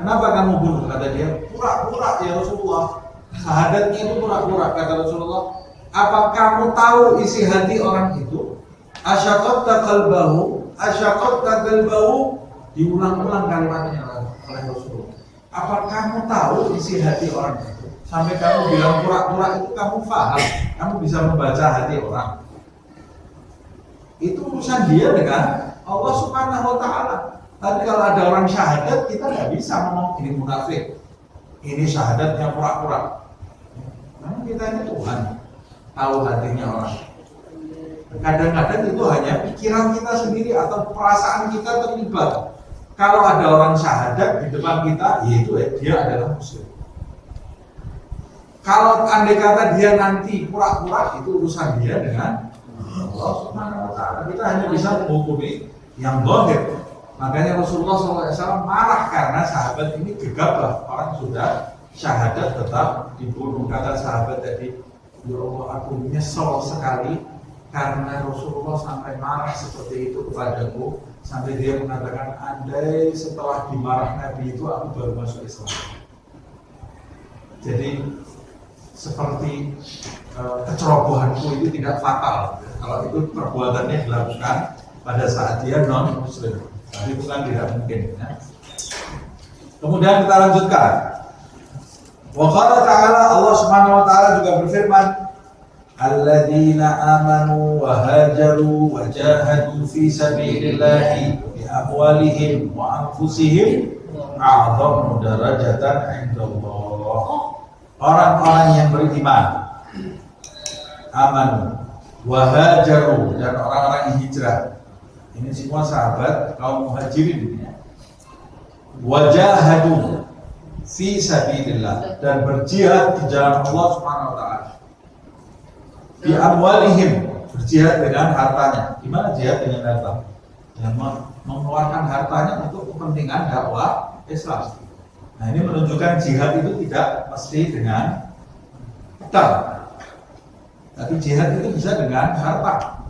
Kenapa kamu bunuh? Kata dia, pura-pura ya Rasulullah. Syahadatnya itu pura-pura, kata Rasulullah. Apa kamu tahu isi hati orang itu? Asyaqaqta qalbahu, asyaqaqta qalbahu, diulang-ulang kalimatnya oleh Rasulullah. Apa kamu tahu isi hati orang itu? Sampai kamu bilang pura-pura itu kamu paham, kamu bisa membaca hati orang. Itu urusan dia dengan Allah Subhanahu wa Ta'ala. Tapi kalau ada orang syahadat, kita nggak bisa ngomong ini munafik, ini syahadatnya pura-pura. Karena kita ini Tuhan, tahu hatinya orang. Kadang-kadang itu hanya pikiran kita sendiri atau perasaan kita terlibat. Kalau ada orang syahadat di depan kita, yaitu dia adalah muslim. Kalau andai kata dia nanti pura-pura, itu urusan dia dengan Allah Subhanahu wa Ta'ala. Kita hanya bisa menghukumi yang zahir. Makanya Rasulullah SAW marah karena sahabat ini gegabah. Orang sudah syahadat tetap dibunuh. Kata sahabat tadi, ya Allah, aku nyesel sekali karena Rasulullah sampai marah seperti itu kepadaku. Sampai dia mengatakan, andai setelah dimarah Nabi itu aku baru masuk Islam. Jadi seperti kecerobohanku itu tidak fatal kalau itu perbuatannya dilakukan pada saat dia non muslim. Tapi itu kan tidak mungkin ya. Kemudian kita lanjutkan. Wa qala ta'ala, Allah Subhanahu wa Ta'ala juga berfirman, alladzina amanu wa hajaru wa jahadu fi sabilillahi bi amwalihim wa anfusihim a'dhamu darajatan 'indallah. Orang-orang yang beriman, amanu wa hajaru, dan orang-orang yang hijrah. Ini semua sahabat kaum muhajirin ya. Wa jahadu fi sabilillah, dan berjihad di jalan Allah Subhanahu wa Ta'ala. Bi amwalihim, berjihad dengan hartanya. Gimana jihad dengan harta? Dan mengeluarkan hartanya untuk kepentingan dakwah Islam. Nah, ini menunjukkan jihad itu tidak mesti dengan pedang, tapi jihad itu bisa dengan harta.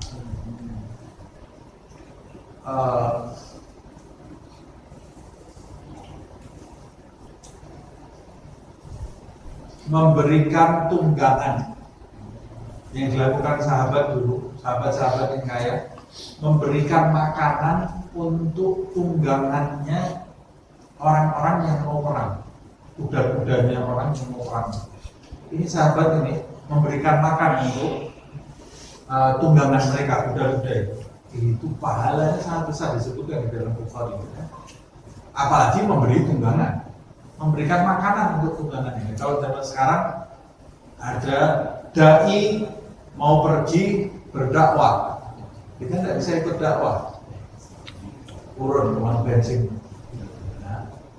Memberikan tunggangan yang dilakukan sahabat dulu, sahabat-sahabat yang kaya, memberikan makanan untuk tunggangannya orang-orang yang mau perang, kuda-kudanya orang yang mau perang. Ini sahabat ini memberikan makan untuk tunggangan mereka, kuda-kuda itu pahalanya sangat besar, disebutkan di dalam Bukhari. Apalagi memberi tunggangan, memberikan makanan untuk tunggangan ini. Kalau zaman sekarang ada dai mau pergi berdakwah, kita tidak bisa ikut dakwah, turun uang bensin,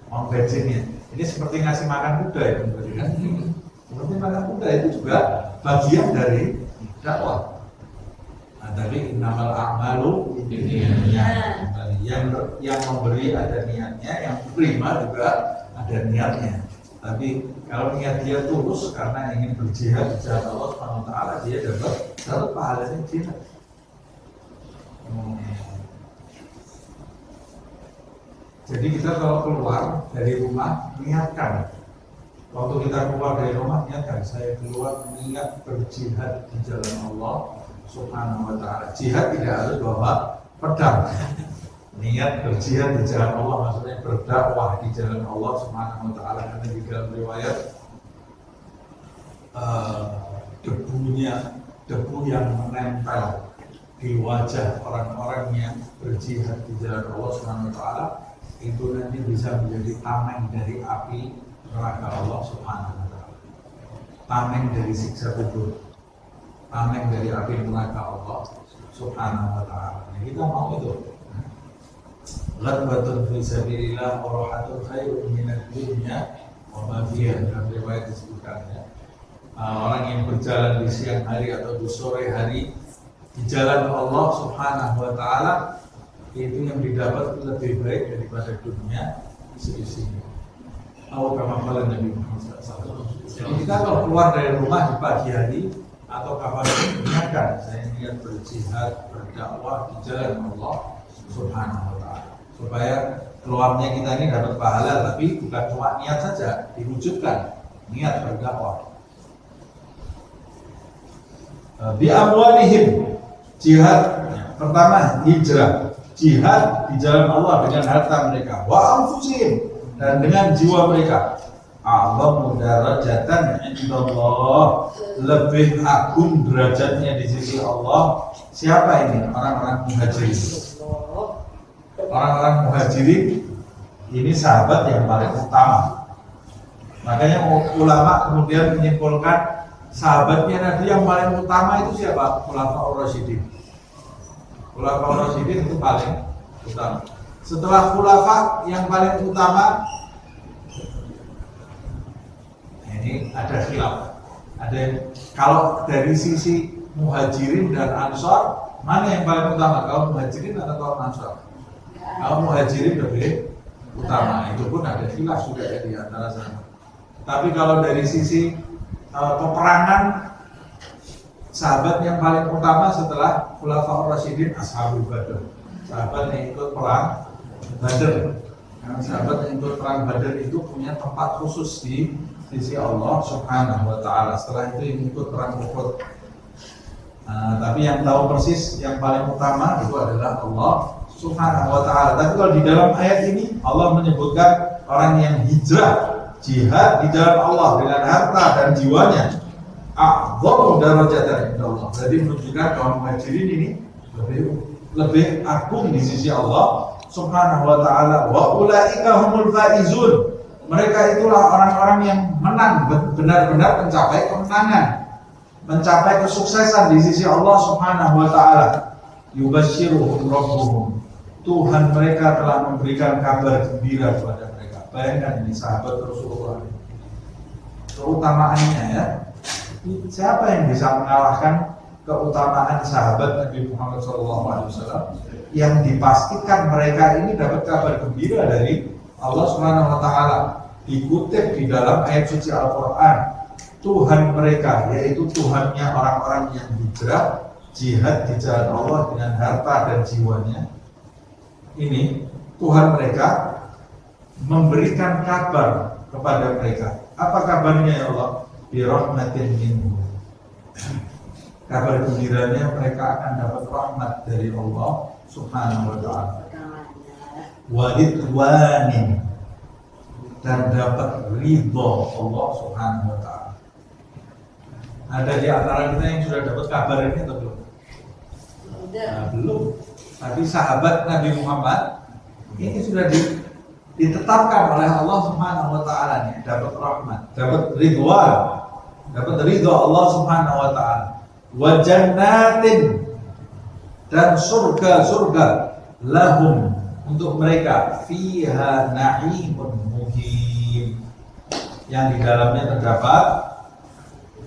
uang bensinnya. Ini seperti ngasih makan kuda itu, kan? Seperti makan kuda itu juga bagian dari dakwah. Nah, tapi innamal a'malu binniyat. Yang memberi ada niatnya, yang terima juga ada niatnya. Tapi kalau niat dia tulus karena ingin berjihad di jalan Allah Subhanahu wa taala, dia dapat pahalanya jihad. Jadi kita kalau keluar dari rumah niatkan. Waktu kita keluar dari rumah niatkan, saya keluar niat berjihad di jalan Allah Subhanahu wa taala. Jihad tidak harus bawa pedang. Niat berjihad di jalan Allah maksudnya berdakwah di jalan Allah Subhanahu wa taala. Karena di dalam riwayat debu yang menempel di wajah orang-orang yang berjihad di jalan Allah Subhanahu wa taala itu nanti bisa menjadi tameng dari api neraka Allah Subhanahu wa taala. Tameng dari siksa kubur. Tameng dari api neraka Allah Subhanahu wa taala. Nah, kita mau itu. Ghadbatun fi sabilillah wa rahatun khairun minad dunya wa ma fiha, dalam riwayat disebutkan ya. Orang yang berjalan di siang hari atau di sore hari di jalan Allah Subhanahu wa taala itu yang didapat lebih baik daripada dunia seisinya. Atau kama qala Nabi Muhammad SAW. Jadi kita kalau keluar dari rumah di pagi hari atau kapanpun niatkan saya niat berjihad berdakwah di jalan Allah Subhanahu wa taala. Supaya keluarnya kita ini dapat pahala, tapi bukan cuma niat saja, diwujudkan niat berdakwah. Bi amwalihim, jihad pertama hijrah, jihad di jalan Allah dengan harta mereka, wa anfusihim, dan dengan jiwa mereka. A'zamu darajatan indallah, lebih agung derajatnya di sisi Allah. Siapa ini? Orang-orang muhajirin. Orang-orang muhajirin ini sahabat yang paling utama. Makanya ulama kemudian menyimpulkan sahabatnya Nabi yang paling utama itu siapa? Khulafaur Rasyidin. Khulafaur Rasyidin itu paling utama. Setelah khulafa yang paling utama, ini ada khilaf. Ada kalau dari sisi muhajirin dan ansor, mana yang paling utama? Kalau muhajirin atau kalau ansor? Kalau muhajirin lebih utama. Itu pun ada khilaf sudah ya di antara sana. Tapi kalau dari sisi peperangan, sahabat yang paling utama setelah Khulafaur Rasyidin Ashabul Badr, sahabat yang ikut perang Badr. Karena sahabat yang ikut perang Badr itu punya tempat khusus di sisi Allah Subhanahu wa taala. Setelah itu yang ikut perang Uhud. Tapi yang tahu persis yang paling utama itu adalah Allah Subhanahu wa taala. Tapi kalau di dalam ayat ini Allah menyebutkan orang yang hijrah, jihad di jalan Allah dengan harta dan jiwanya, a'dhamu darajatan indallah. Jadi menunjukkan kaum muhajirin ini lebih agung di sisi Allah Subhanahu wa taala. Wa ulaika humul faizun. Mereka itulah orang-orang yang menang, benar-benar mencapai kemenangan, mencapai kesuksesan di sisi Allah Subhanahu wa taala. Yubashshiruhum rabbuhum. Tuhan mereka telah memberikan kabar gembira kepada mereka. Bayangkan ini sahabat Rasulullah. Keutamaannya ya. Siapa yang bisa mengalahkan keutamaan sahabat Nabi Muhammad SAW yang dipastikan mereka ini dapat kabar gembira dari Allah Subhanahu wa taala. Dikutip di dalam ayat suci Al-Qur'an, Tuhan mereka yaitu Tuhannya orang-orang yang hijrah, jihad di jalan Allah dengan harta dan jiwanya. Ini Tuhan mereka memberikan kabar kepada mereka. Apa kabarnya ya Allah? Bi rahmatin minhu. kabar gembiranya mereka akan dapat rahmat dari Allah Subhanahu wa taala. Wa ridwanin, dan dapat ridho Allah Subhanahu wa taala. Ada di antara kita yang sudah dapat kabar ini atau belum? Nah, belum. Tapi sahabat Nabi Muhammad ini sudah ditetapkan oleh Allah Subhanahu wa taala nih, dapat rahmat, dapat ridwan, dapat ridho Allah Subhanahu wa taala. Wa jannatin, dan surga-surga, lahum, untuk mereka, fiha na'imun muhim, yang di dalamnya terdapat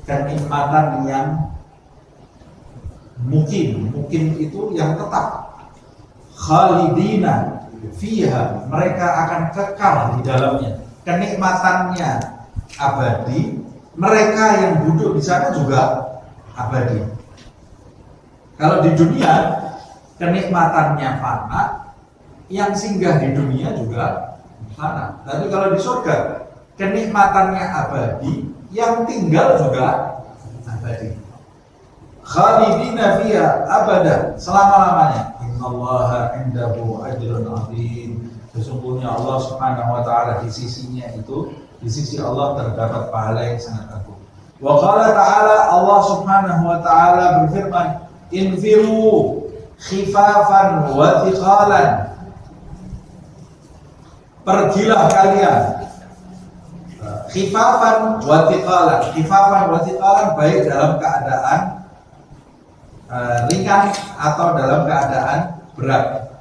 kenikmatan yang mukim itu yang tetap, khalidina fiha, mereka akan kekal di dalamnya, kenikmatannya abadi, mereka yang duduk di sana juga abadi. Kalau di dunia kenikmatannya fana, yang singgah di dunia juga fana. Tapi kalau di surga kenikmatannya abadi, yang tinggal juga abadi. Khalidina fiha abada, selama-lamanya. Innallaha indahu ajrun 'azim. Sesungguhnya Allah Subhanahu wa taala di sisinya itu, di sisi Allah terdapat pahala yang sangat agung. Wa qala ta'ala, Allah Subhanahu wa taala berfirman, infiru khifafan wa thiqalan. Pergilah kalian khifafan wa thiqalan. Khifafan wa thiqalan, baik dalam keadaan ringan atau dalam keadaan berat.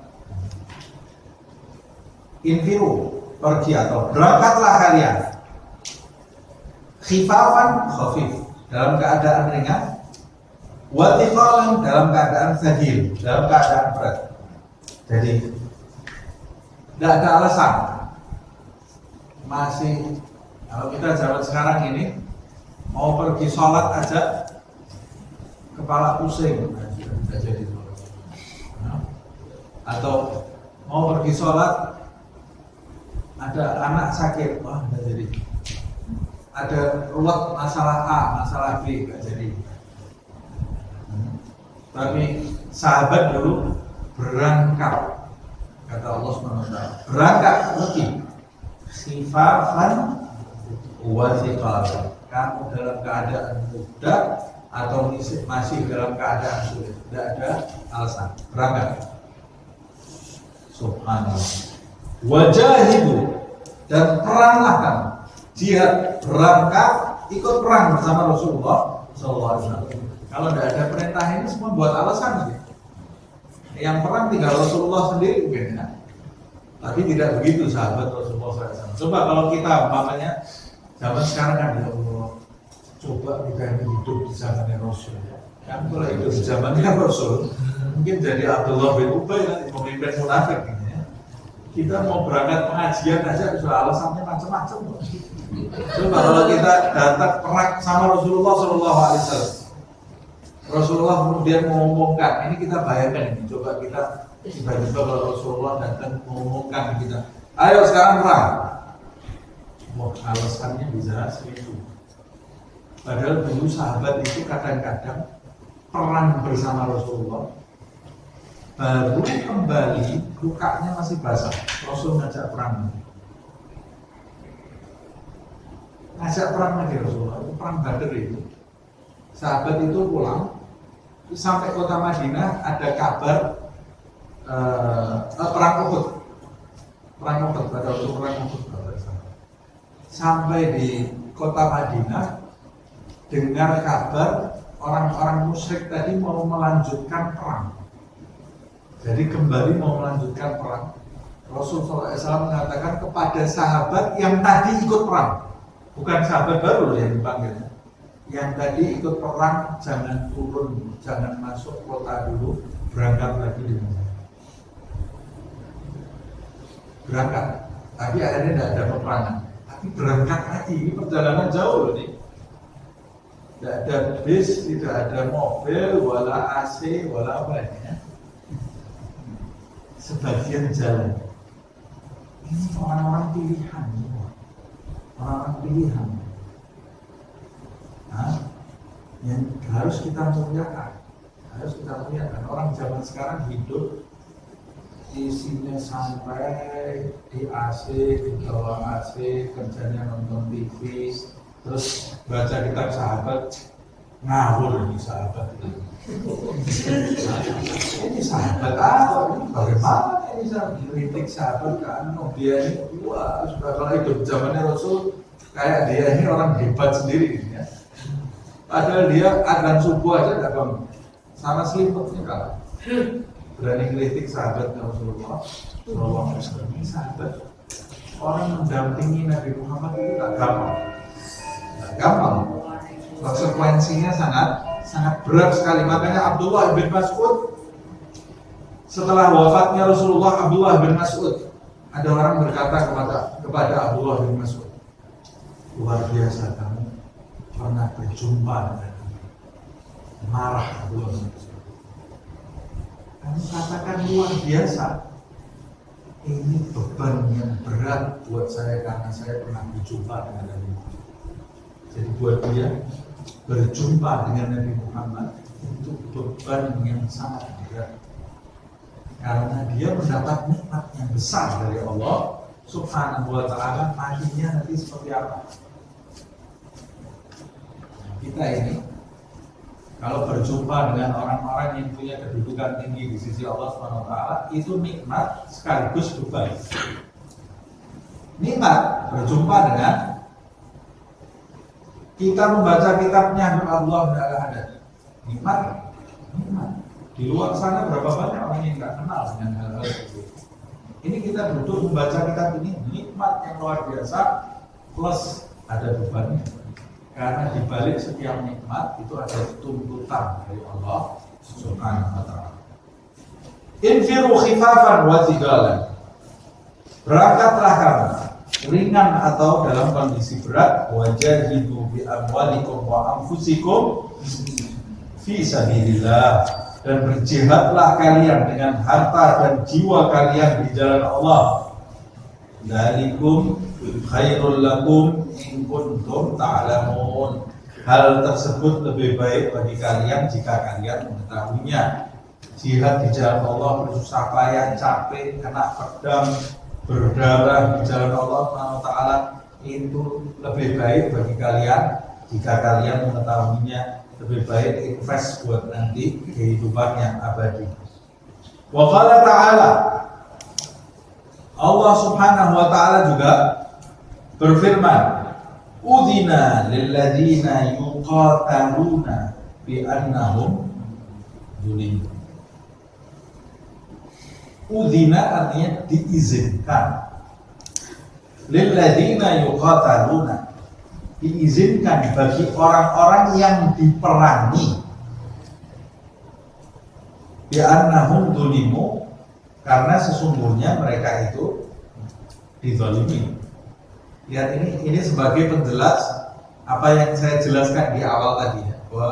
Infiru, pergi atau berangkatlah kalian. Khifafan, khafif, dalam keadaan ringan. Wa thiqalan, dalam keadaan thaqil, dalam keadaan berat. Jadi tidak ada alasan. Masih, kalau kita zaman sekarang ini mau pergi sholat aja kepala pusing, tidak jadi sholat. Atau mau pergi sholat ada anak sakit, wah tidak jadi. Ada ruwet masalah A, masalah B, tidak jadi. Tapi sahabat dulu berangkat, kata Allah SWT, berangkat pergi. Khifafan wa thiqalan. Kamu dalam keadaan mudah atau masih dalam keadaan sulit, tidak ada alasan, berangkat. Subhanallah. Wajahidu, dan peranglah kamu, jihad, berangkat ikut perang bersama Rasulullah SAW. Kalau tidak ada perintah ini semua buat alasan gitu. Yang perang tinggal Rasulullah sendiri mungkin ya. Tapi tidak begitu sahabat Rasulullah SAW. Coba kalau kita umpamanya zaman sekarang kan, ya Allah, coba kita hidup di zamannya Rasul ya. Kan kalau hidup di zamannya Rasul, mungkin jadi Abdullah bin Ubay nanti pemimpin munafik gitu ya. Kita mau berangkat pengajian aja sudah alasannya macam-macam. Coba kalau kita datang perang sama Rasulullah SAW, Rasulullah kemudian mengumumkan, ini kita bayangkan ini, coba kita tiba-tiba kalau Rasulullah datang mengumumkan kita, ayo sekarang perang. Wah, alasannya bisa seribu. Padahal dulu sahabat itu kadang-kadang perang bersama Rasulullah, baru kembali lukanya masih basah, Rasul ngajak perang. Ngajak perang lagi Rasulullah, itu perang Badar itu. Sahabat itu pulang, sampai kota Madinah ada kabar perang Uhud. Perang Uhud, pada waktu perang Uhud. Sampai di kota Madinah, dengar kabar orang-orang musyrik tadi mau melanjutkan perang. Jadi kembali mau melanjutkan perang. Rasulullah SAW mengatakan kepada sahabat yang tadi ikut perang, bukan sahabat baru yang dipanggilnya. Yang tadi ikut perang, jangan turun, jangan masuk kota dulu, berangkat lagi dengan saya. Berangkat, tapi akhirnya tidak ada peperangan. Tapi berangkat lagi, ini perjalanan jauh loh nih. Tidak ada bis, tidak ada mobil, wala AC, wala apa ya. Sebagian jalan. Ini orang-orang pilihan, orang-orang pilihan. yang harus kita muliakan. Orang zaman sekarang hidup isinya sampai di AC, di bawah AC, kerjanya nonton TV, terus baca kitab sahabat, ngawur ini sahabat ini. Ini sahabat ini bagaimana ini kritik sahabat kan? Dia ini wah sudah kalau hidup zamannya Rasul kayak dia ini orang hebat sendiri ya. Padahal dia adzan subuh aja nggak bangun, sama selimutnya kalah. Berani kritik sahabat Rasulullah SAW. Ini sahabat orang mendampingi Nabi Muhammad itu tak gampang. Konsekuensinya sangat berat sekali. Makanya Abdullah bin Mas'ud, setelah wafatnya Rasulullah, Abdullah bin Mas'ud, ada orang berkata kepada Abdullah bin Mas'ud, luar biasa kamu pernah berjumpa dengan Nabi. Marah Abdullah bin Mas'ud. Kamu katakan luar biasa. Ini beban yang berat buat saya karena saya pernah berjumpa dengan Nabi Muhammad. Jadi buat dia berjumpa dengan Nabi Muhammad itu beban yang sangat berat. Karena dia mendapat nikmat yang besar dari Allah Subhanahu wa ta'ala. Matinya nanti seperti apa? Kita ini kalau berjumpa dengan orang-orang yang punya kedudukan tinggi di sisi Allah Subhanahu wa ta'ala, itu nikmat sekaligus beban. Nikmat berjumpa dengan kita membaca kitabnya Allah Ta'ala ada. Nikmat. Di luar sana berapa banyak orang yang nggak kenal dengan hal-hal seperti itu. Ini kita duduk membaca kitab ini, nikmat yang luar biasa plus ada bebannya. Karena di balik setiap nikmat itu ada tuntutan dari Allah Subhanahu wa ta'ala. Infiru khifafan wa thiqalan. Berangkatlah kamu ringan atau dalam kondisi berat, wajahidu bi amwalikum wa anfusikum fi sabilillah, dan berjihadlah kalian dengan harta dan jiwa kalian di jalan Allah. Dzalikum khairul lakum in kuntum ta'lamun. Hal tersebut lebih baik bagi kalian jika kalian mengetahuinya. Jihad di jalan Allah bersusah payah, capek, kena pedang, berdarah di jalan Allah Subhanahu wa ta'ala, itu lebih baik bagi kalian jika kalian mengetahuinya. Lebih baik invest buat nanti kehidupan yang abadi. Wa qala ta'ala, Allah Subhanahu wa ta'ala juga berfirman, udhina lilladzina yuqataluna bi annahum zulimun. Udhina artinya diizinkan. Lilladzina yuqataluna, diizinkan bagi orang-orang yang diperangi. Bi annahum zulimu, karena sesungguhnya mereka itu dizalimi. Lihat ini sebagai penjelas apa yang saya jelaskan di awal tadi ya, bahwa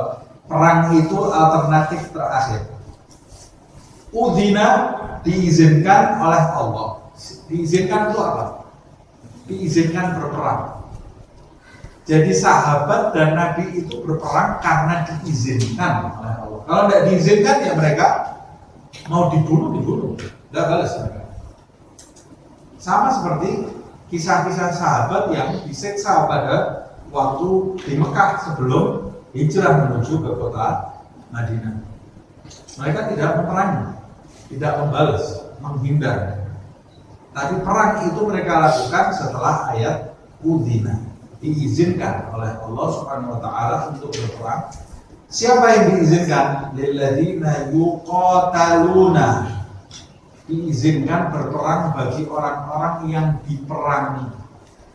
perang itu alternatif terakhir. Udhina diizinkan oleh Allah. Diizinkan itu apa? Diizinkan berperang. Jadi sahabat dan Nabi itu berperang karena diizinkan oleh Allah. Kalau tidak diizinkan ya mereka mau dibunuh, tidak balas mereka. Sama seperti kisah-kisah sahabat yang disiksa pada waktu di Mekah sebelum hijrah menuju ke kota Madinah. Mereka tidak memerangi, tidak membalas, menghindar. Tapi perang itu mereka lakukan setelah ayat udhina, diizinkan oleh Allah Subhanahu wa ta'ala untuk berperang. Siapa yang diizinkan? Lilladzina yuqataluna, diizinkan berperang bagi orang-orang yang diperangi.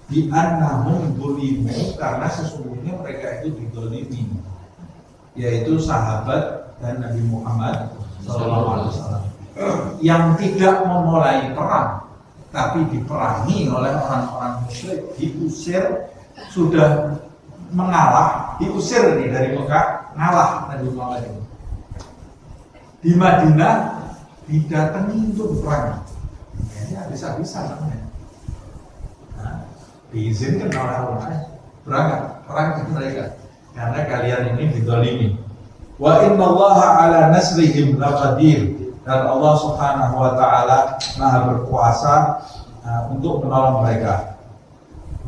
Bi annahum zulimu, karena sesungguhnya mereka itu dizalimi, yaitu sahabat dan Nabi Muhammad SAW yang tidak memulai perang tapi diperangi oleh orang-orang musyrik, diusir, sudah mengalah, diusir nih dari Mekah, ngalah Nabi Muhammad ini. Di Madinah didatangi untuk perang. Ya bisa-bisa namanya. Nah, diizinkan oleh Allah berangkat perang ke mereka. karena kalian ini dizalimi. Wa innallaha ala nasrihim laqadir, dan Allah Subhanahu wa taala Maha berkuasa untuk menolong mereka.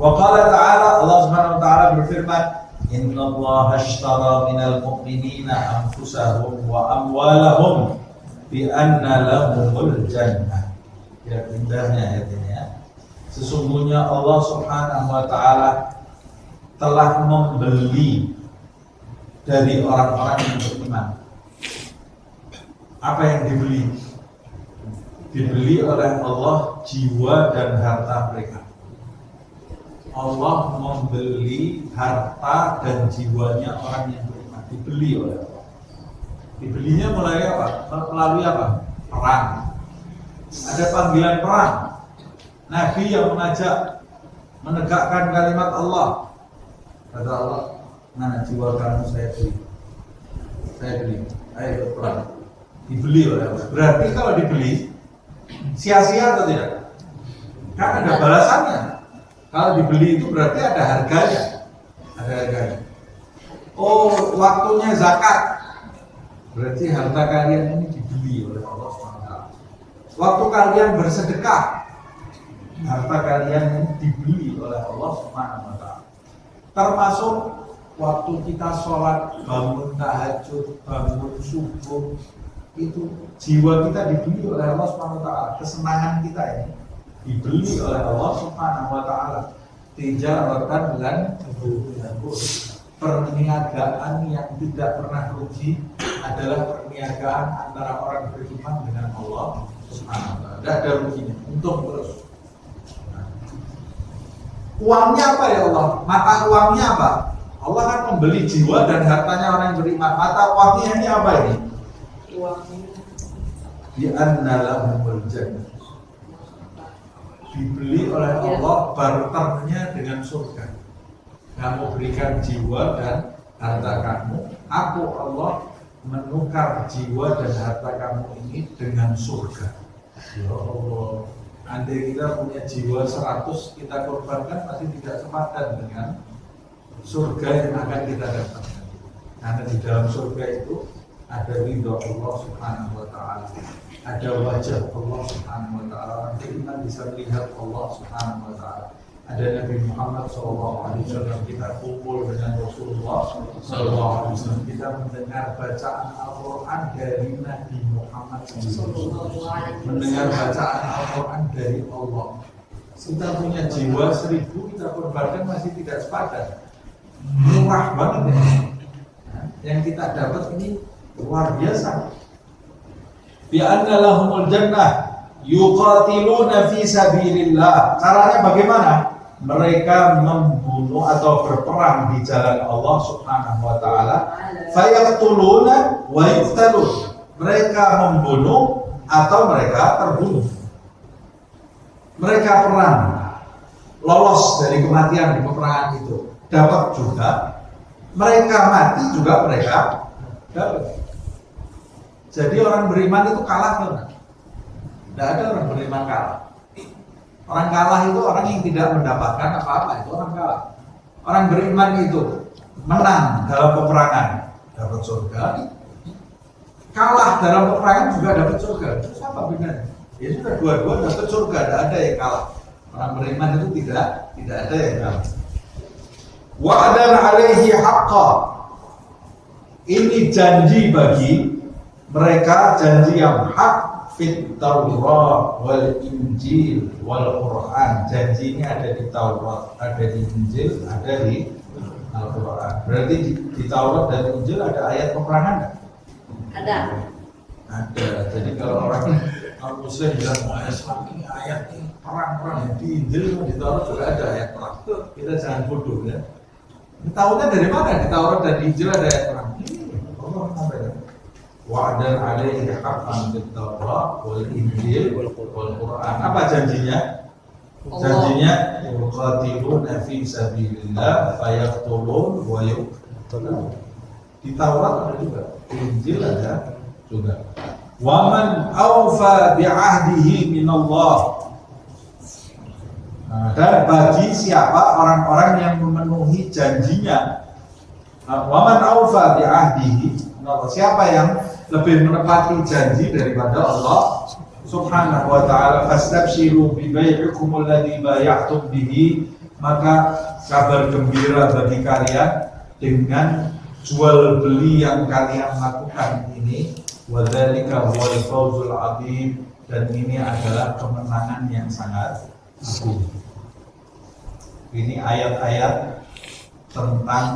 Wa qala ta'ala, Allah Subhanahu wa taala berfirman, innallaha ashtara minal mu'minina anfusahum wa amwalahum bi anna lahumul jannah. Ya, indahnya ayat ini ya. Sesungguhnya Allah Subhanahu wa taala telah membeli dari orang-orang yang beriman. Apa yang dibeli? Dibeli oleh Allah jiwa dan harta mereka. Allah membeli harta dan jiwanya orang yang beriman, dibeli oleh Allah. Dibelinya mulai apa? Melalui apa? Perang. Ada panggilan perang. Nabi yang mengajak menegakkan kalimat Allah. Kata Allah, mana jiwa kamu saya beli. Saya beli. Ayo perang. Dibeli oleh Allah. Berarti kalau dibeli sia-sia atau tidak? Kan ada balasannya. Kalau dibeli itu berarti ada harganya. Ada harganya. Oh, waktunya zakat. Berarti harta kalian ini dibeli oleh Allah SWT. Waktu kalian bersedekah, harta kalian ini dibeli oleh Allah SWT. Termasuk waktu kita sholat, bangun tahajud, bangun subuh, itu jiwa kita dibeli oleh Allah SWT. Kesenangan kita ini dibeli oleh Allah Subhanahu wa taala. Tijaratan lan perniagaan yang tidak pernah rugi adalah perniagaan antara orang beriman dengan Allah Subhanahu wa taala. Tidak ada ruginya, untung terus. Uangnya apa ya Allah? Mata uangnya apa? Allah kan membeli jiwa dan hartanya orang yang beriman. Mata uangnya ini apa ini? Uangnya di anna lahumul jannah. Dibeli oleh Allah, barternya dengan surga. Kamu berikan jiwa dan harta kamu, aku Allah menukar jiwa dan harta kamu ini dengan surga. Ya Allah, andai kita punya jiwa 100 kita korbankan masih tidak sepadan dengan surga yang akan kita dapatkan. Karena di dalam surga itu ada ridho Allah Subhanahu wa taala. Ada wajah Allah Subhanahu wa taala. Kita bisa melihat Allah Subhanahu wa taala. Ada Nabi Muhammad SAW, kita kumpul dengan Rasulullah SAW, kita mendengar bacaan Al-Quran dari Nabi Muhammad SAW, mendengar bacaan Al-Quran dari Allah. Kita punya jiwa 1000, kita korbankan masih tidak sepadan. Murah banget ya. Yang kita dapat ini luar biasa. Bi anna lahumul jannah yuqatiluna fi sabilillah. Caranya bagaimana? Mereka membunuh atau berperang di jalan Allah Subhanahu wa taala. Fayaqtuluna wa yuqtalun. Mereka membunuh atau mereka terbunuh. Mereka perang, lolos dari kematian di peperangan itu, dapat juga. Mereka mati juga mereka dapat. Jadi orang beriman itu kalah kan? Tidak ada orang beriman kalah. Orang kalah itu orang yang tidak mendapatkan apa-apa, itu orang kalah. Orang beriman itu menang dalam peperangan, dapat surga. Kalah dalam peperangan juga dapat surga. Itu apa bedanya? Ya sudah, dua-dua dapat surga, tidak ada yang kalah. Orang beriman itu tidak ada yang kalah. Wa'adan alaihi haqqa. Ini janji bagi mereka, janji yang hak. Fit Taurat wal Injil wal Quran. Janji ini ada di Taurat, ada di Injil, ada di Al-Quran. Berarti di Taurat dan Injil ada ayat peperangan nggak? Ada. Jadi kalau orang Muslim bilang Islam ini ayat ini perang-perang, di Injil di Taurat juga ada ayat perang. Kita jangan bodoh ya. Tahunya dari mana? Di Taurat dan di Injil ada ayat perang. Allah sampaikan. Wa'adan alaihi haqqan fit Taurat wal Injil wal Quran. Apa janjinya? Janjinya yuqatiluna fi sabilillah fayaqtulun wa yuqtalun. Di Taurat ada juga, di Injil ada juga. Wa man awfa bi'ahdihi minallah. Dan bagi siapa orang-orang yang memenuhi janjinya Waman aufa bi ahdihi, siapa yang lebih menepati janji daripada Allah Subhanahu wa ta'ala, fastabshiru bi bai'ikum alladhi bay'tum bihi, maka kabar gembira bagi kalian dengan jual beli yang kalian lakukan ini, wa dzalika huwal fawzul 'adzim, dan ini adalah kemenangan yang sangat agung. Ini ayat-ayat tentang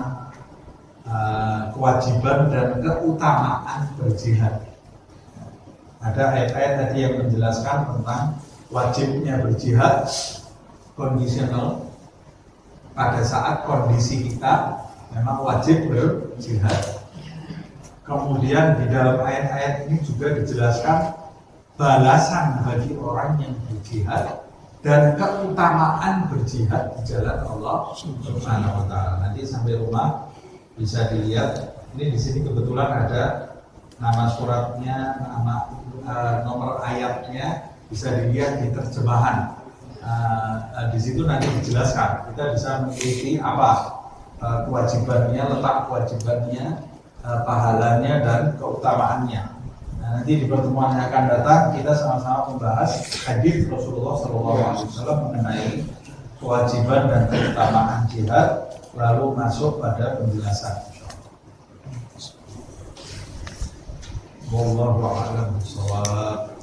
kewajiban dan keutamaan berjihad. Ada ayat-ayat tadi yang menjelaskan tentang wajibnya berjihad kondisional, pada saat kondisi kita memang wajib berjihad. Kemudian di dalam ayat-ayat ini juga dijelaskan balasan bagi orang yang berjihad dan keutamaan berjihad di jalan Allah Subhanahu wa ta'ala. Nanti sampai rumah bisa dilihat. Ini di sini kebetulan ada nama suratnya, nama nomor ayatnya, bisa dilihat di terjemahan. Di situ nanti dijelaskan. Kita bisa meneliti apa kewajibannya, letak kewajibannya, pahalanya dan keutamaannya. Nah, nanti di pertemuan yang akan datang kita sama-sama membahas hadis Rasulullah SAW mengenai kewajiban dan keutamaan jihad, lalu masuk pada penjelasan. Wallahu a'lam bishawab.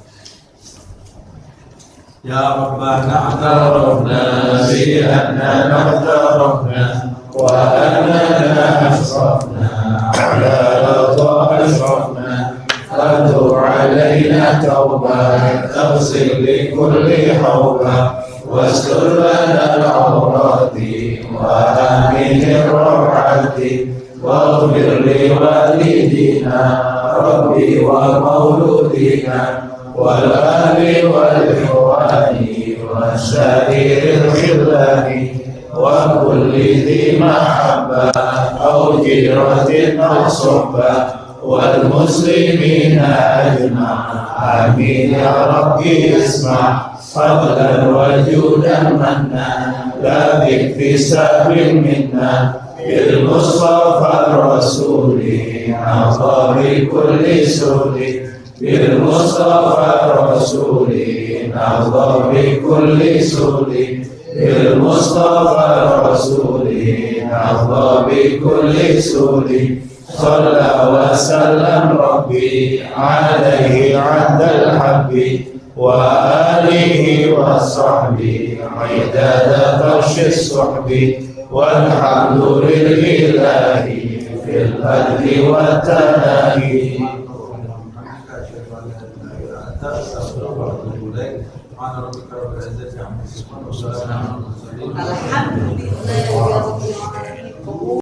Ya Rabbana a'tarafna bi annana a'tarafna wa annana asrafna ala radha asrafna fadu alaina tawbah tawsil li kulli hawbah wastur lana al-awrati wa amin ar-rawati waghfir li walidina rabbi wa mauludina wal ali wal ikhwani wa sa'iril khillani wa kulli dhi mahabba aw jiratin aw suhbah wal muslimina ajma' amin ya rabbi isma' fadlan wa judan manna la biktisabin minna bil mustafa rasuli nazari kulli suli bil mustafa rasuli nazari kulli suli bil mustafa rasuli nazari kulli suli salla wa sallam rabbi alaihi 'adal habbi wa alihi wa sahbihi 'idada farshis suhbi walhamdulillahi fil hadri wa tanahi. Alhamdulillah.